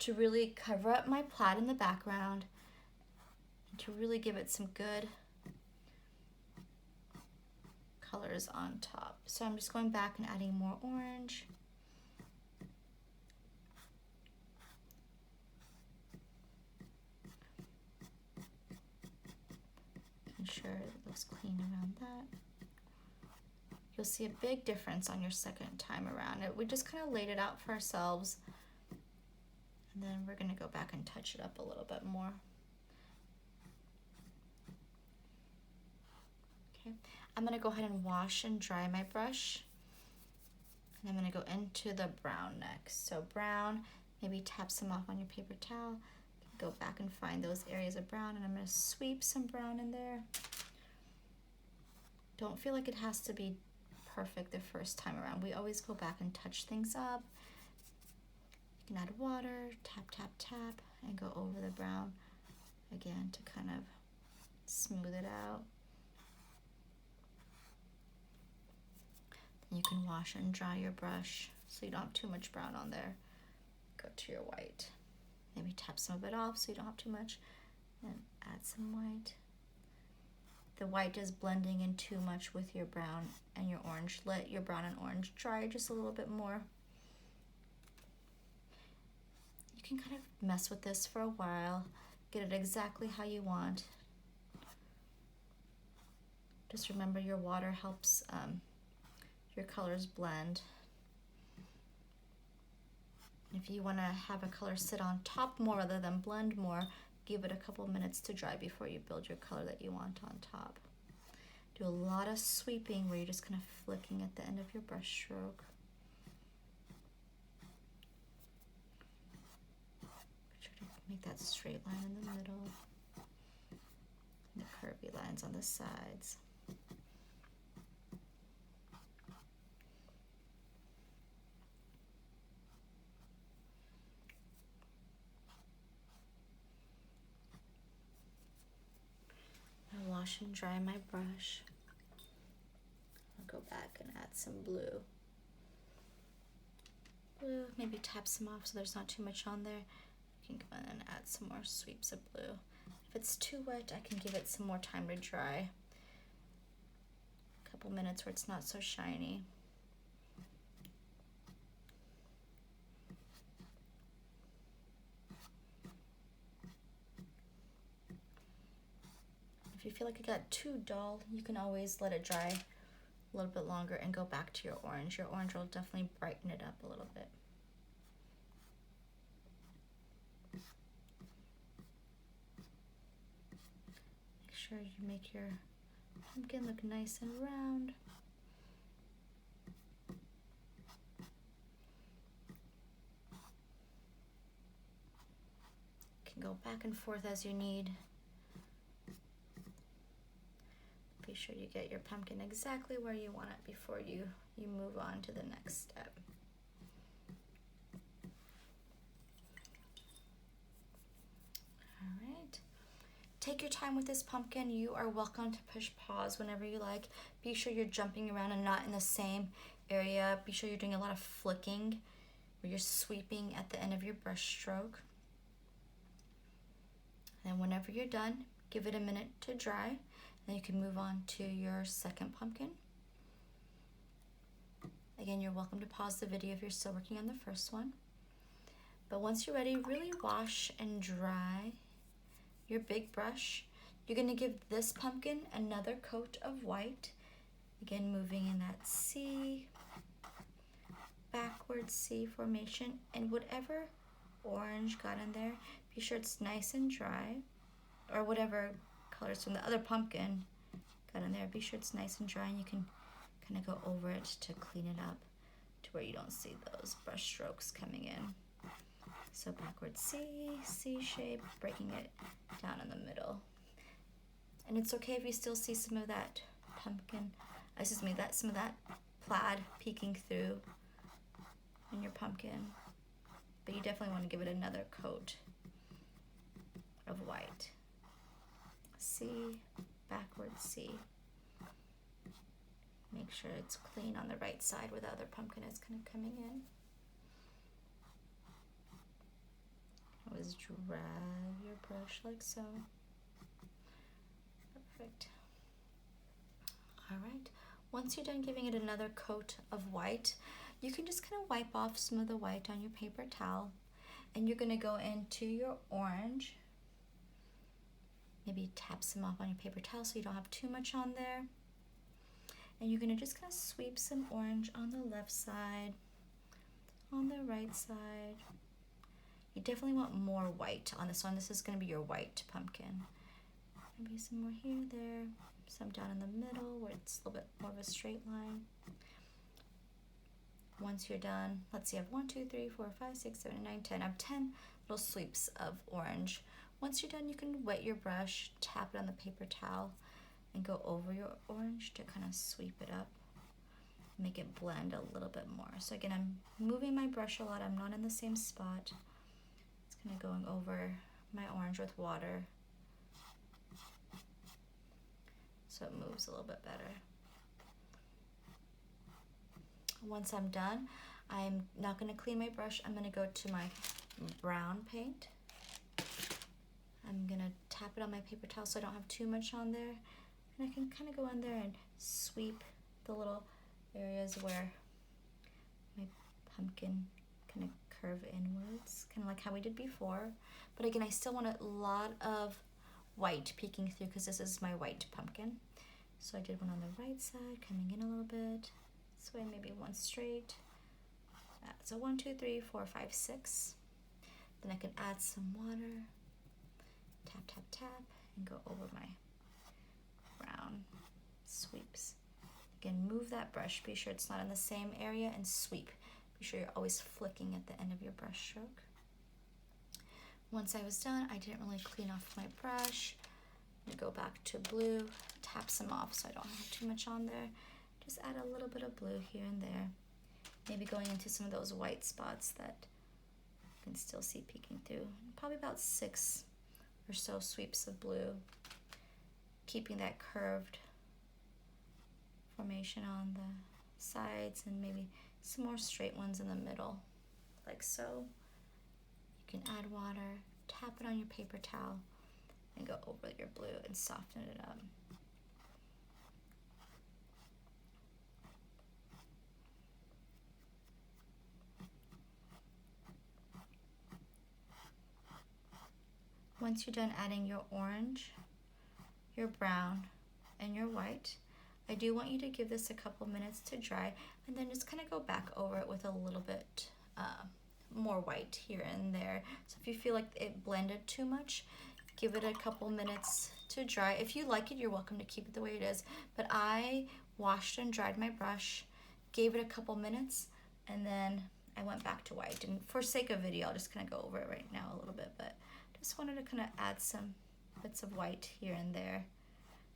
to really cover up my plaid in the background and to really give it some good colors on top. So I'm just going back and adding more orange. Making sure it looks clean around that. You'll see a big difference on your second time around. We just kind of laid it out for ourselves. And then we're going to go back and touch it up a little bit more. Okay, I'm going to go ahead and wash and dry my brush. And I'm going to go into the brown next. So brown, maybe tap some off on your paper towel. Go back and find those areas of brown, and I'm going to sweep some brown in there. Don't feel like it has to be perfect the first time around. We always go back and touch things up. You can add water, tap, tap, tap, and go over the brown again to kind of smooth it out. Then you can wash and dry your brush so you don't have too much brown on there. go to your white. Maybe tap some of it off so you don't have too much, and add some white. The white is blending in too much with your brown and your orange. Let your brown and orange dry just a little bit more. You can kind of mess with this for a while, get it exactly how you want. Just remember your water helps your colors blend. If you want to have a color sit on top more rather than blend more, give it a couple minutes to dry before you build your color that you want on top. Do a lot of sweeping where you're just kind of flicking at the end of your brush stroke. Try to make that straight line in the middle, and the curvy lines on the sides. Wash and dry my brush. I'll go back and add some blue. Blue, maybe tap some off so there's not too much on there. You can go in and add some more sweeps of blue. If it's too wet, I can give it some more time to dry. A couple minutes where it's not so shiny. If you feel like it got too dull, you can always let it dry a little bit longer and go back to your orange. Your orange will definitely brighten it up a little bit. Make sure you make your pumpkin look nice and round. You can go back and forth as you need. Be sure you get your pumpkin exactly where you want it before you move on to the next step. All right. Take your time with this pumpkin. You are welcome to push pause whenever you like. Be sure you're jumping around and not in the same area. Be sure you're doing a lot of flicking where you're sweeping at the end of your brush stroke. And whenever you're done, give it a minute to dry. Then you can move on to your second pumpkin. Again, you're welcome to pause the video if you're still working on the first one. But once you're ready, really wash and dry your big brush. You're going to give this pumpkin another coat of white. Again, moving in that C, backward C formation. And whatever orange got in there, be sure it's nice and dry, or whatever colors from the other pumpkin got in there, be sure it's nice and dry, and you can kind of go over it to clean it up to where you don't see those brush strokes coming in. So backward C, C shape, breaking it down in the middle. And it's okay if you still see some of that pumpkin, some of that plaid peeking through in your pumpkin, but you definitely want to give it another coat of white. C, backward C. Make sure it's clean on the right side where the other pumpkin is kind of coming in. Always drag your brush like so. Perfect. All right. Once you're done giving it another coat of white, you can just kind of wipe off some of the white on your paper towel, and you're going to go into your orange. Maybe tap some off on your paper towel so you don't have too much on there. And you're going to just kind of sweep some orange on the left side, on the right side. You definitely want more white on this one. This is going to be your white pumpkin. Maybe some more here, there, some down in the middle where it's a little bit more of a straight line. Once you're done, let's see, I have 1, 2, 3, 4, 5, 6, 7, 8, 9, 10. I have 10 little sweeps of orange. Once you're done, you can wet your brush, tap it on the paper towel, and go over your orange to kind of sweep it up, make it blend a little bit more. So again, I'm moving my brush a lot. I'm not in the same spot. It's kind of going over my orange with water so it moves a little bit better. Once I'm done, I'm not going to clean my brush. I'm going to go to my brown paint. I'm going to tap it on my paper towel so I don't have too much on there. And I can kind of go in there and sweep the little areas where my pumpkin kind of curve inwards, kind of like how we did before. But again, I still want a lot of white peeking through because this is my white pumpkin. So I did one on the right side, coming in a little bit. This way, maybe one straight. So 1, 2, 3, 4, 5, 6. Then I can add some water. Tap, tap, tap, and go over my brown sweeps. Again, move that brush. Be sure it's not in the same area, and sweep. Be sure you're always flicking at the end of your brush stroke. Once I was done, I didn't really clean off my brush. I'm gonna go back to blue, tap some off so I don't have too much on there. Just add a little bit of blue here and there. Maybe going into some of those white spots that you can still see peeking through. Probably about 6 or so sweeps of blue, keeping that curved formation on the sides and maybe some more straight ones in the middle, like so. You can add water, tap it on your paper towel, and go over your blue and soften it up. Once you're done adding your orange, your brown, and your white, I do want you to give this a couple minutes to dry, and then just kind of go back over it with a little bit more white here and there. So if you feel like it blended too much, give it a couple minutes to dry. If you like it, you're welcome to keep it the way it is, but I washed and dried my brush, gave it a couple minutes, and then I went back to white. And for sake of video, I'll just kind of go over it right now a little bit, but just wanted to kind of add some bits of white here and there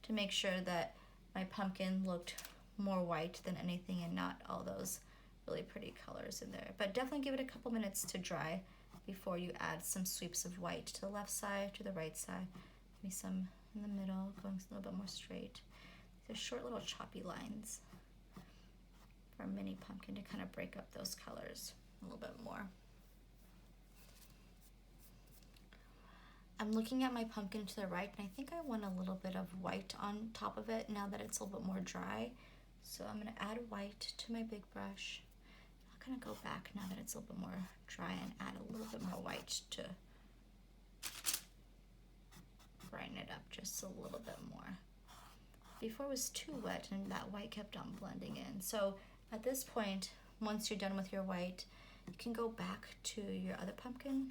to make sure that my pumpkin looked more white than anything and not all those really pretty colors in there. But definitely give it a couple minutes to dry before you add some sweeps of white to the left side, to the right side, maybe some in the middle, going a little bit more straight. These are short little choppy lines for a mini pumpkin to kind of break up those colors a little bit more. I'm looking at my pumpkin to the right, and I think I want a little bit of white on top of it now that it's a little bit more dry. So I'm going to add white to my big brush. I'll kind of go back now that it's a little bit more dry and add a little bit more white to brighten it up just a little bit more. Before it was too wet and that white kept on blending in. So at this point, once you're done with your white, you can go back to your other pumpkin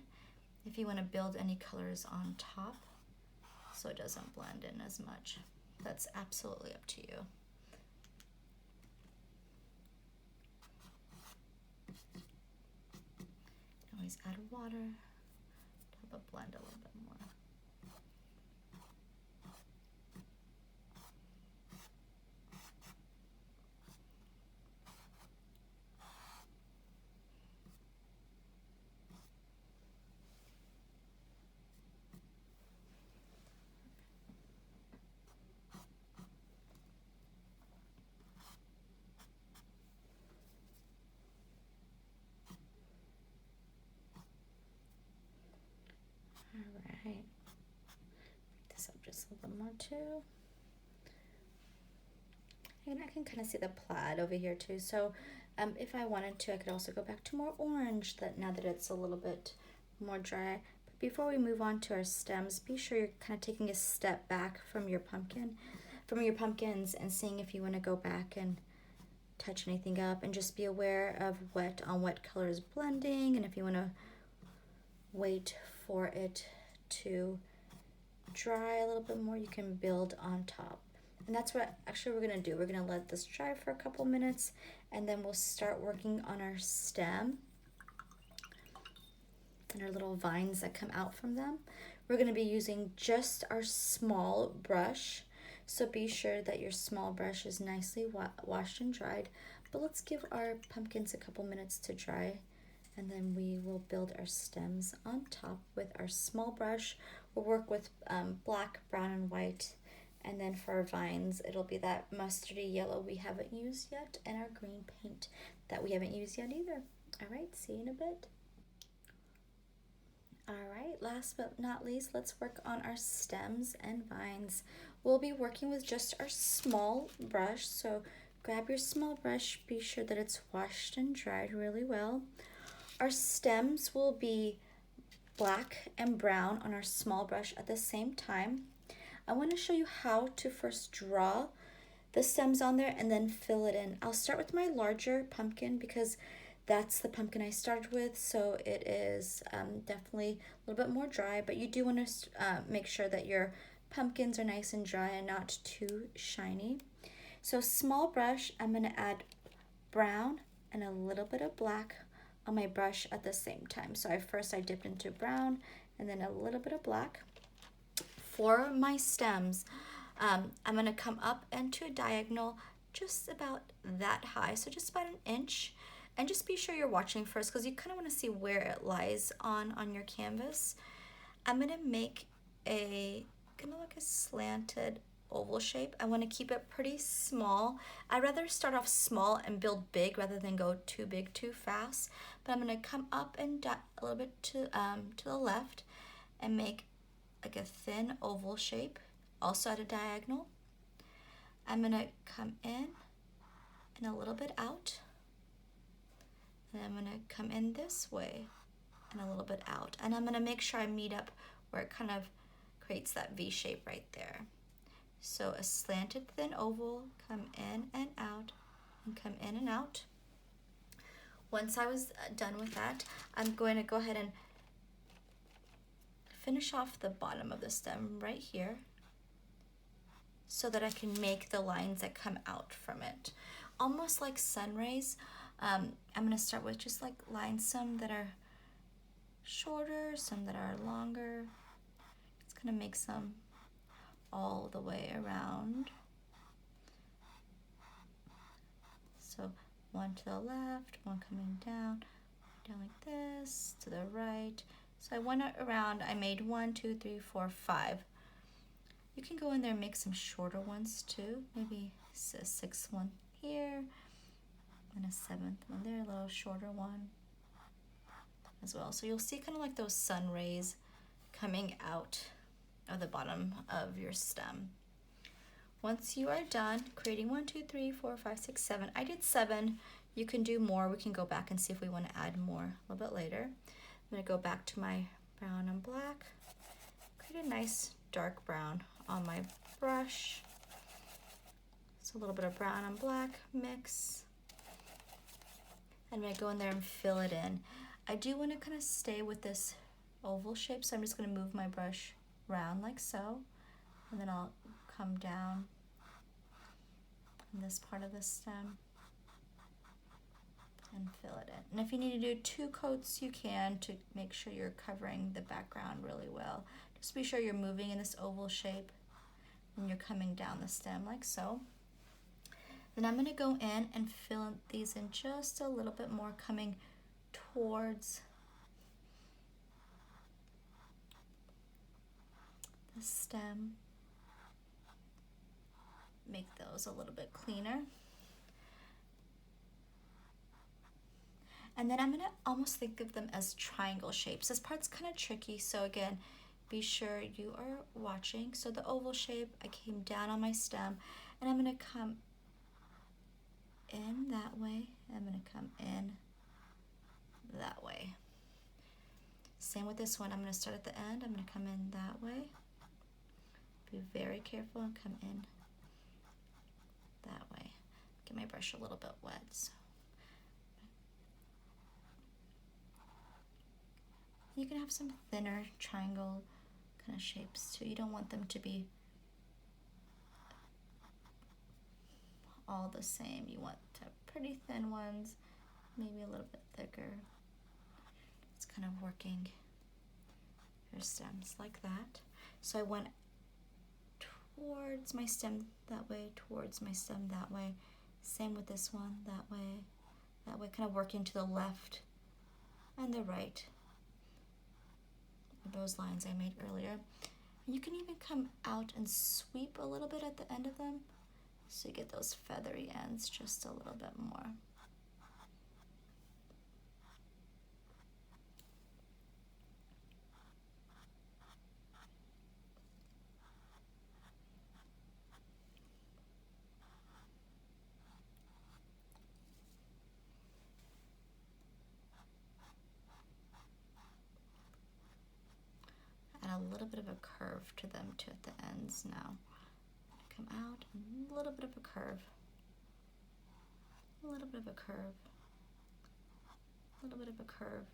if you want to build any colors on top so it doesn't blend in as much. That's absolutely up to you. Always add water to help it blend a little bit more. Alright, this up just a little bit more too. And I can kind of see the plaid over here too. So if I wanted to, I could also go back to more orange now that it's a little bit more dry. But before we move on to our stems, be sure you're kind of taking a step back from your pumpkins and seeing if you want to go back and touch anything up, and just be aware of wet on wet colors blending, and if you want to wait for it to dry a little bit more, you can build on top. And that's what actually we're going to do. We're going to let this dry for a couple minutes, and then we'll start working on our stem and our little vines that come out from them. We're going to be using just our small brush, so be sure that your small brush is nicely washed and dried. But let's give our pumpkins a couple minutes to dry, and then we will build our stems on top with our small brush. We'll work with black, brown, and white, And then for our vines, it'll be that mustardy yellow we haven't used yet, and our green paint that we haven't used yet either. All right, see you in a bit. All right, last but not least, let's work on our stems and vines. We'll be working with just our small brush, so grab your small brush, be sure that it's washed and dried really well. Our stems will be black and brown on our small brush at the same time. I want to show you how to first draw the stems on there and then fill it in. I'll start with my larger pumpkin because that's the pumpkin I started with, so it is definitely a little bit more dry, but you do want to make sure that your pumpkins are nice and dry and not too shiny. So small brush, I'm going to add brown and a little bit of black on my brush at the same time. So first I dipped into brown and then a little bit of black. For my stems, I'm going to come up into a diagonal just about that high, so just about an inch. And just be sure you're watching first because you kind of want to see where it lies on your canvas. I'm going to make kind of like a slanted oval shape. I want to keep it pretty small. I'd rather start off small and build big rather than go too big too fast. But I'm going to come up and a little bit to the left and make like a thin oval shape, also at a diagonal. I'm going to come in and a little bit out. And I'm going to come in this way and a little bit out. And I'm going to make sure I meet up where it kind of creates that V shape right there. So a slanted thin oval, come in and out, and come in and out. Once I was done with that, I'm going to go ahead and finish off the bottom of the stem right here so that I can make the lines that come out from it. Almost like sun rays. I'm going to start with just like lines, some that are shorter, some that are longer. It's going to make some all the way around. So one to the left, one coming down like this, to the right. So I went around, I made 1, 2, 3, 4, 5. You can go in there and make some shorter ones too. Maybe a 6th one here, and a 7th one there, a little shorter one as well. So you'll see kind of like those sun rays coming out of the bottom of your stem. Once you are done creating 1, 2, 3, 4, 5, 6, 7, I did 7. You can do more. We can go back and see if we want to add more a little bit later. I'm going to go back to my brown and black, create a nice dark brown on my brush. So a little bit of brown and black mix. I'm going to go in there and fill it in. I do want to kind of stay with this oval shape, so I'm just going to move my brush around like so, and then I'll come down in this part of the stem and fill it in. And if you need to do 2 coats, you can, to make sure you're covering the background really well. Just be sure you're moving in this oval shape and you're coming down the stem like so. Then I'm going to go in and fill these in just a little bit more, coming towards the stem. Make those a little bit cleaner. And then I'm going to almost think of them as triangle shapes. This part's kind of tricky, so again, be sure you are watching. So the oval shape, I came down on my stem, and I'm going to come in that way. I'm going to come in that way. Same with this one. I'm going to start at the end. I'm going to come in that way. Be very careful and come in that way. Get my brush a little bit wet. So. You can have some thinner triangle kind of shapes too. You don't want them to be all the same. You want to have pretty thin ones, maybe a little bit thicker. It's kind of working your stems like that. So I went towards my stem that way, towards my stem that way. Same with this one, that way, kind of working to the left and the right. Those lines I made earlier. You can even come out and sweep a little bit at the end of them so you get those feathery ends just a little bit more. Add a little bit of a curve to them too at the ends now. Come out, a little bit of a curve. A little bit of a curve. A little bit of a curve.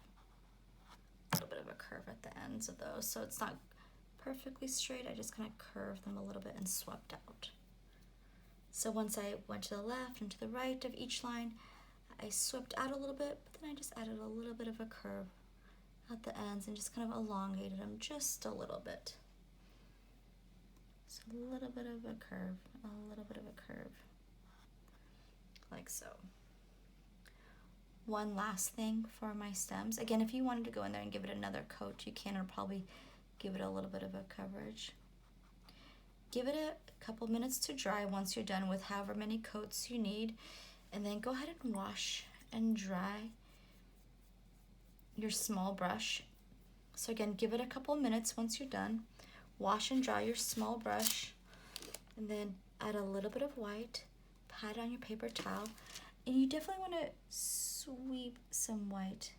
A little bit of a curve at the ends of those. So it's not perfectly straight. I just kind of curved them a little bit and swept out. So once I went to the left and to the right of each line, I swept out a little bit, but then I just added a little bit of a curve at the ends and just kind of elongated them just a little bit. So a little bit of a curve, a little bit of a curve, like so. One last thing for my stems. Again, if you wanted to go in there and give it another coat, you can, or probably give it a little bit of a coverage. Give it a couple minutes to dry once you're done with however many coats you need, and then go ahead and wash and dry your small brush. So again, give it a couple minutes once you're done. Wash and dry your small brush, and then add a little bit of white, pat on your paper towel, and you definitely want to sweep some white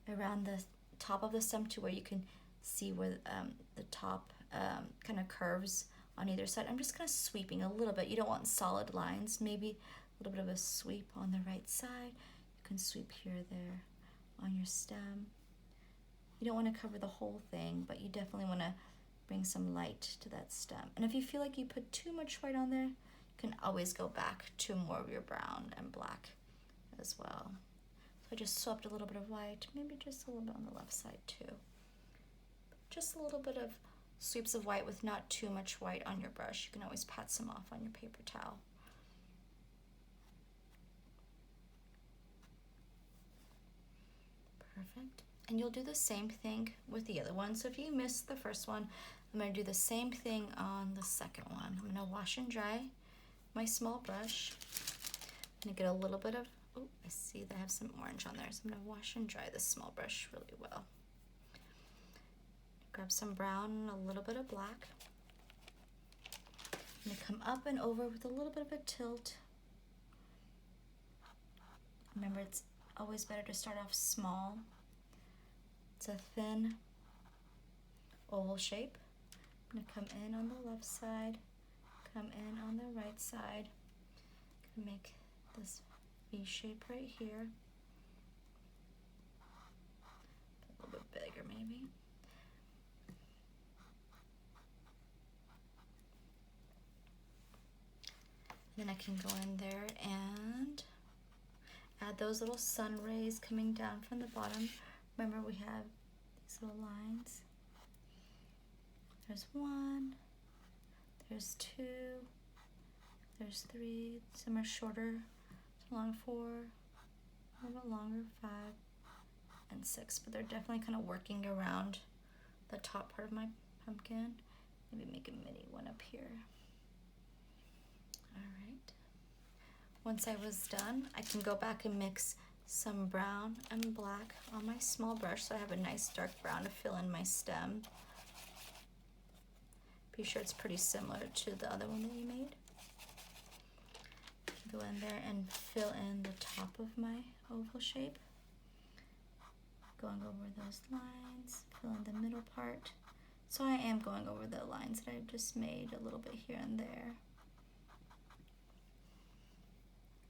around the top of the stem to where you can see where the top kind of curves on either side. I'm just kind of sweeping a little bit. You don't want solid lines. Maybe a little bit of a sweep on the right side. You can sweep here or there on your stem. You don't want to cover the whole thing, but you definitely want to bring some light to that stem. And if you feel like you put too much white on there, you can always go back to more of your brown and black as well. So I just swept a little bit of white, maybe just a little bit on the left side too. Just a little bit of sweeps of white with not too much white on your brush. You can always pat some off on your paper towel. Perfect. And you'll do the same thing with the other one. So if you missed the first one, I'm going to do the same thing on the second one. I'm going to wash and dry my small brush. I'm going to get a little bit of, oh, I see that I have some orange on there. So I'm going to wash and dry this small brush really well. Grab some brown and a little bit of black. I'm going to come up and over with a little bit of a tilt. Remember, it's always better to start off small. It's a thin oval shape. I'm going to come in on the left side, come in on the right side. I'm going to make this V shape right here. A little bit bigger maybe. Then I can go in there and add those little sun rays coming down from the bottom. Remember, we have these little lines. There's one, there's two, there's three. Some are shorter, along 4, a little bit longer, 5, and 6. But they're definitely kind of working around the top part of my pumpkin. Maybe make a mini one up here. All right. Once I was done, I can go back and mix some brown and black on my small brush so I have a nice dark brown to fill in my stem. Be sure it's pretty similar to the other one that you made. Go in there and fill in the top of my oval shape. Going over those lines, fill in the middle part. So I am going over the lines that I just made a little bit here and there.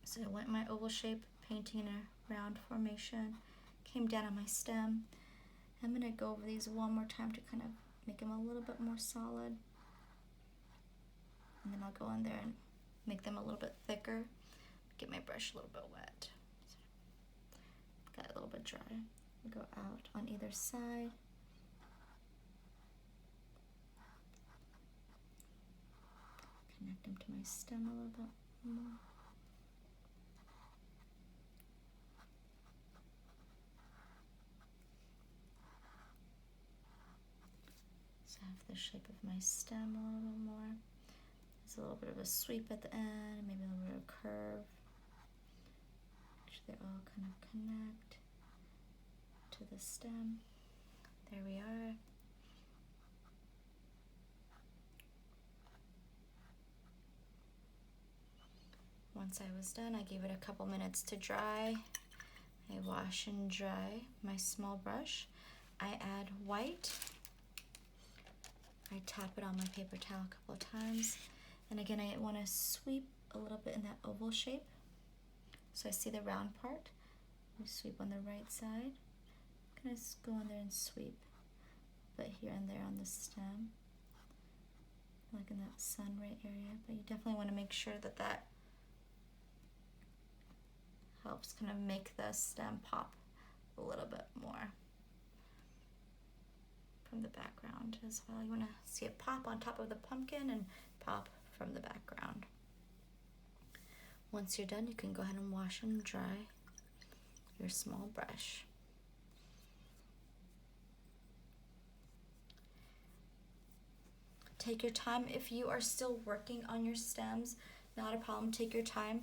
So I went my oval shape, painting in a round formation, came down on my stem. I'm going to go over these one more time to kind of make them a little bit more solid. And then I'll go in there and make them a little bit thicker. Get my brush a little bit wet. Got it a little bit dry. Go out on either side. Connect them to my stem a little bit more. So So I have the shape of my stem a little bit more. There's a little bit of a sweep at the end, maybe a little bit of a curve. They all kind of connect to the stem. There we are. Once I was done, I gave it a couple minutes to dry. I wash and dry my small brush. I add white. I tap it on my paper towel a couple of times. And again, I want to sweep a little bit in that oval shape. So I see the round part. We sweep on the right side. I'm gonna go in there and sweep, but here and there on the stem, like in that sun right area. But you definitely want to make sure that that helps kind of make the stem pop a little bit more from the background as well. You want to see it pop on top of the pumpkin and pop from the background. Once you're done, you can go ahead and wash and dry your small brush. Take your time. If you are still working on your stems, not a problem, take your time.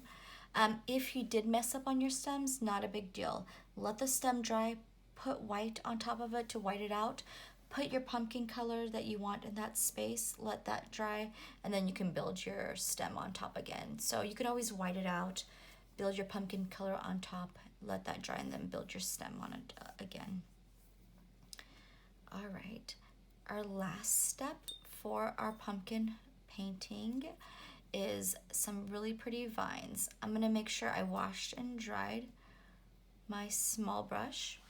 If you did mess up on your stems, not a big deal. Let the stem dry, put white on top of it to white it out. Put your pumpkin color that you want in that space, let that dry, and then you can build your stem on top again. So you could always white it out, build your pumpkin color on top, let that dry, and then build your stem on it again. All right, our last step for our pumpkin painting is some really pretty vines. I'm gonna make sure I washed and dried my small brush.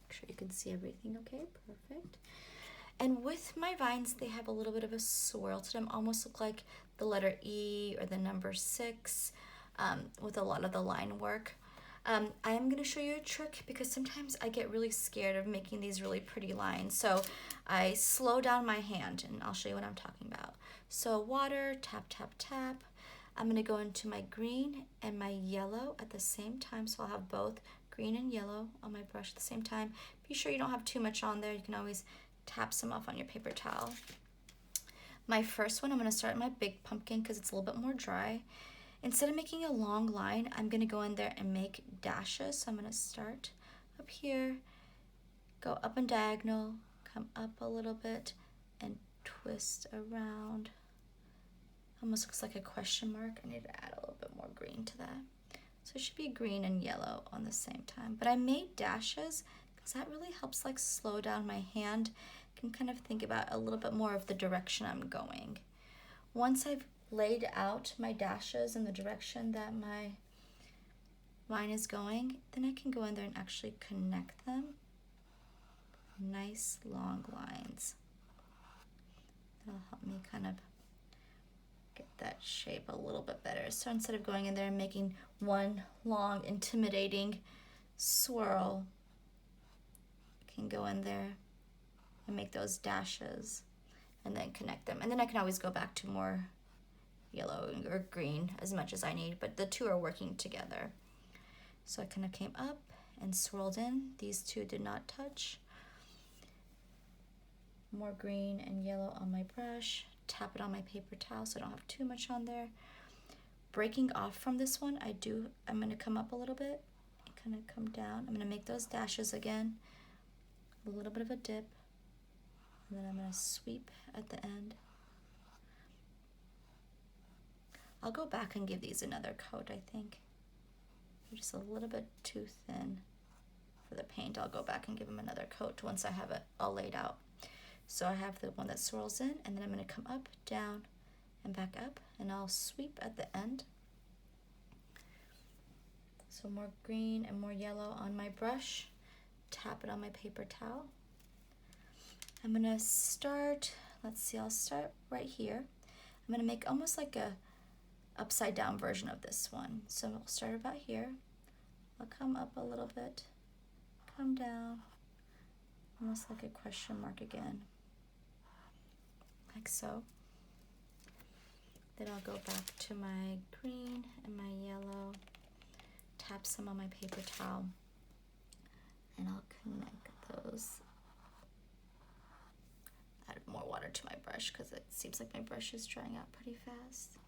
Make sure you can see everything okay, perfect. And with my vines, they have a little bit of a swirl to them, almost look like the letter E or the number 6 with a lot of the line work. I am gonna show you a trick because sometimes I get really scared of making these really pretty lines. So I slow down my hand and I'll show you what I'm talking about. So water, tap, tap, tap. I'm gonna go into my green and my yellow at the same time. So I'll have both green and yellow on my brush at the same time. Be sure you don't have too much on there. You can always tap some off on your paper towel. My first one, I'm gonna start my big pumpkin because it's a little bit more dry. Instead of making a long line, I'm gonna go in there and make dashes. So I'm gonna start up here, go up and diagonal, come up a little bit, and twist around. Almost looks like a question mark. I need to add a little bit more green to that. So it should be green and yellow on the same time. But I made dashes because that really helps like slow down my hand. I can kind of think about a little bit more of the direction I'm going. Once I've laid out my dashes in the direction that my line is going, then I can go in there and actually connect them. Nice long lines. That'll help me kind of get that shape a little bit better. So instead of going in there and making one long intimidating swirl, I can go in there and make those dashes and then connect them. And then I can always go back to more yellow or green as much as I need, but the two are working together. So I kind of came up and swirled in. These two did not touch. More green and yellow on my brush. Tap it on my paper towel so I don't have too much on there. Breaking off from this one, I'm going to come up a little bit and kind of come down. I'm going to make those dashes again. A little bit of a dip. And then I'm going to sweep at the end. I'll go back and give these another coat, I think. They're just a little bit too thin for the paint. I'll go back and give them another coat once I have it all laid out. So I have the one that swirls in, and then I'm going to come up, down, and back up, and I'll sweep at the end. So more green and more yellow on my brush. Tap it on my paper towel. I'm going to start, let's see, I'll start right here. I'm going to make almost like a upside down version of this one. So I'll start about here. I'll come up a little bit, come down, almost like a question mark again, like so. Then I'll go back to my green and my yellow, tap some on my paper towel, and I'll connect those. Add more water to my brush because it seems like my brush is drying out pretty fast.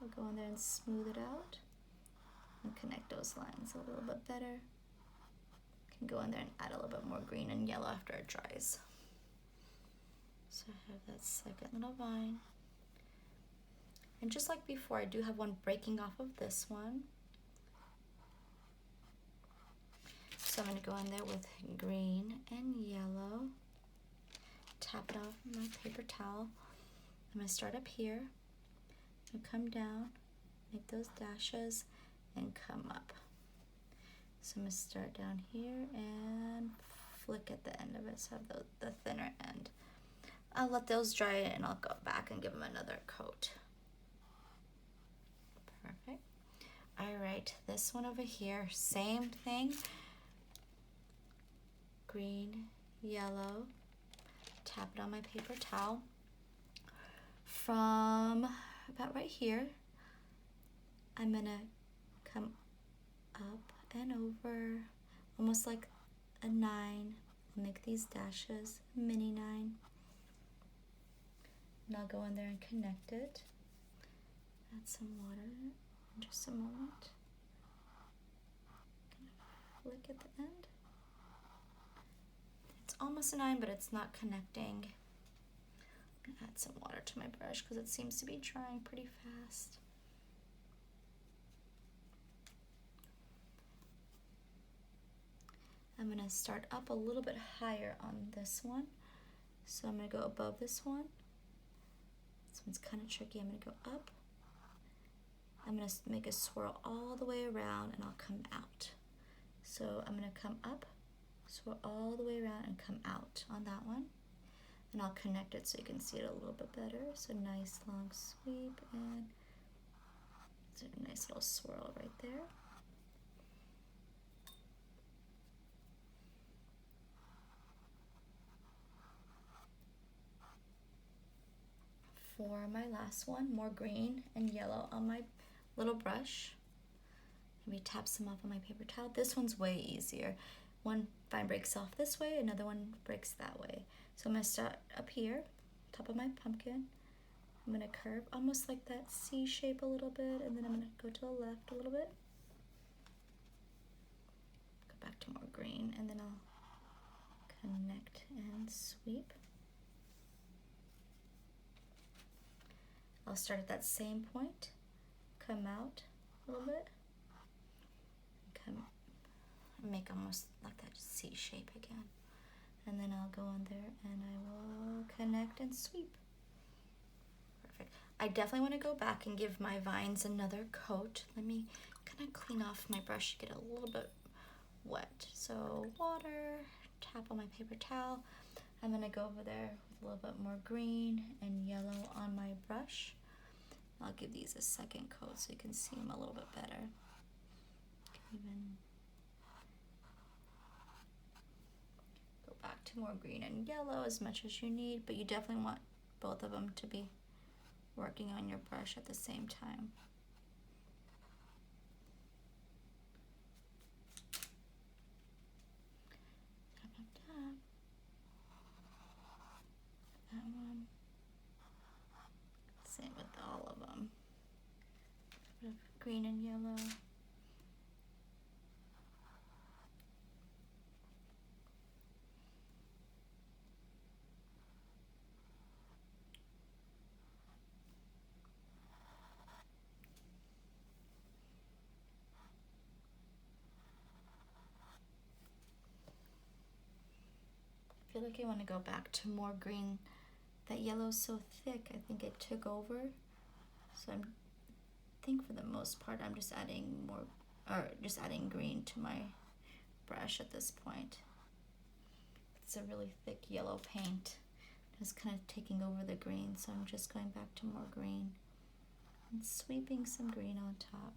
I'll go in there and smooth it out and connect those lines a little bit better. Can go in there and add a little bit more green and yellow after it dries. So I have that second little vine. And just like before, I do have one breaking off of this one. So I'm going to go in there with green and yellow. Tap it off with my paper towel. I'm going to start up here. I'm going to come down, make those dashes, and come up. So I'm going to start down here and flick at the end of it, so I have the thinner end. I'll let those dry and I'll go back and give them another coat. Perfect. All right, this one over here, same thing. Green, yellow, tap it on my paper towel. From about right here, I'm gonna come up and over, almost like a 9. I'll make these dashes, a mini 9. And I'll go in there and connect it. Add some water in just a moment. Flick at the end. It's almost a 9, but it's not connecting. I'm gonna add some water to my brush because it seems to be drying pretty fast. I'm gonna start up a little bit higher on this one. So I'm gonna go above this one. This one's kind of tricky. I'm gonna go up. I'm gonna make a swirl all the way around and I'll come out. So I'm gonna come up, swirl all the way around and come out on that one. And I'll connect it so you can see it a little bit better. So nice long sweep and it's a nice little swirl right there. For my last one, more green and yellow on my little brush. Maybe tap some off on my paper towel. This one's way easier. One vine breaks off this way, another one breaks that way. So I'm gonna start up here, top of my pumpkin. I'm gonna curve almost like that C shape a little bit, and then I'm gonna go to the left a little bit. Go back to more green, and then I'll connect and sweep. I'll start at that same point, come out a little bit, come make almost like that C shape again. And then I'll go in there and I will connect and sweep. Perfect. I definitely want to go back and give my vines another coat. Let me kind of clean off my brush to get a little bit wet. So water, tap on my paper towel. I'm going to go over there with a little bit more green and yellow on my brush. I'll give these a second coat so you can see them a little bit better. Even go back to more green and yellow as much as you need, but you definitely want both of them to be working on your brush at the same time. Tap, tap, tap. That one. Same with all of them. Green and yellow. I feel like I want to go back to more green. That yellow is so thick, I think it took over. So I think for the most part I'm just adding more, or just adding green to my brush at this point. It's a really thick yellow paint. It's kind of taking over the green, so I'm just going back to more green and sweeping some green on top.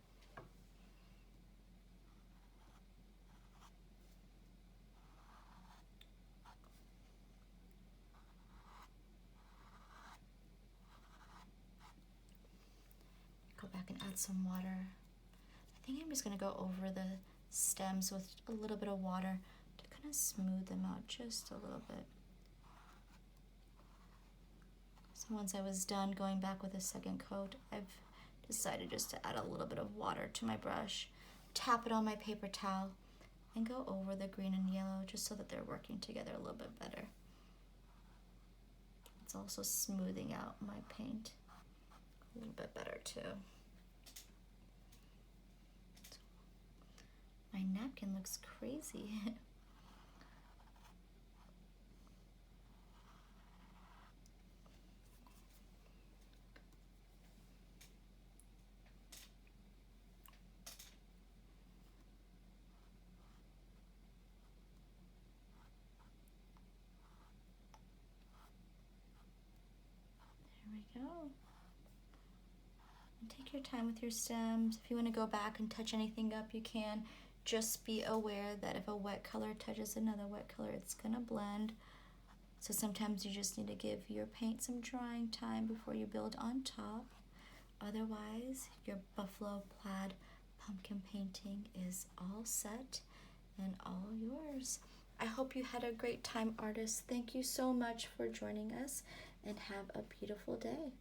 Go back and add some water. I think I'm just going to go over the stems with a little bit of water to kind of smooth them out just a little bit. So once I was done going back with a second coat, I've decided just to add a little bit of water to my brush, tap it on my paper towel, and go over the green and yellow just so that they're working together a little bit better. It's also smoothing out my paint a little bit better too. My napkin looks crazy. There we go. And take your time with your stems. If you want to go back and touch anything up, you can. Just be aware that if a wet color touches another wet color, it's gonna blend. So sometimes you just need to give your paint some drying time before you build on top. Otherwise, your buffalo plaid pumpkin painting is all set and all yours. I hope you had a great time, artists. Thank you so much for joining us, and have a beautiful day.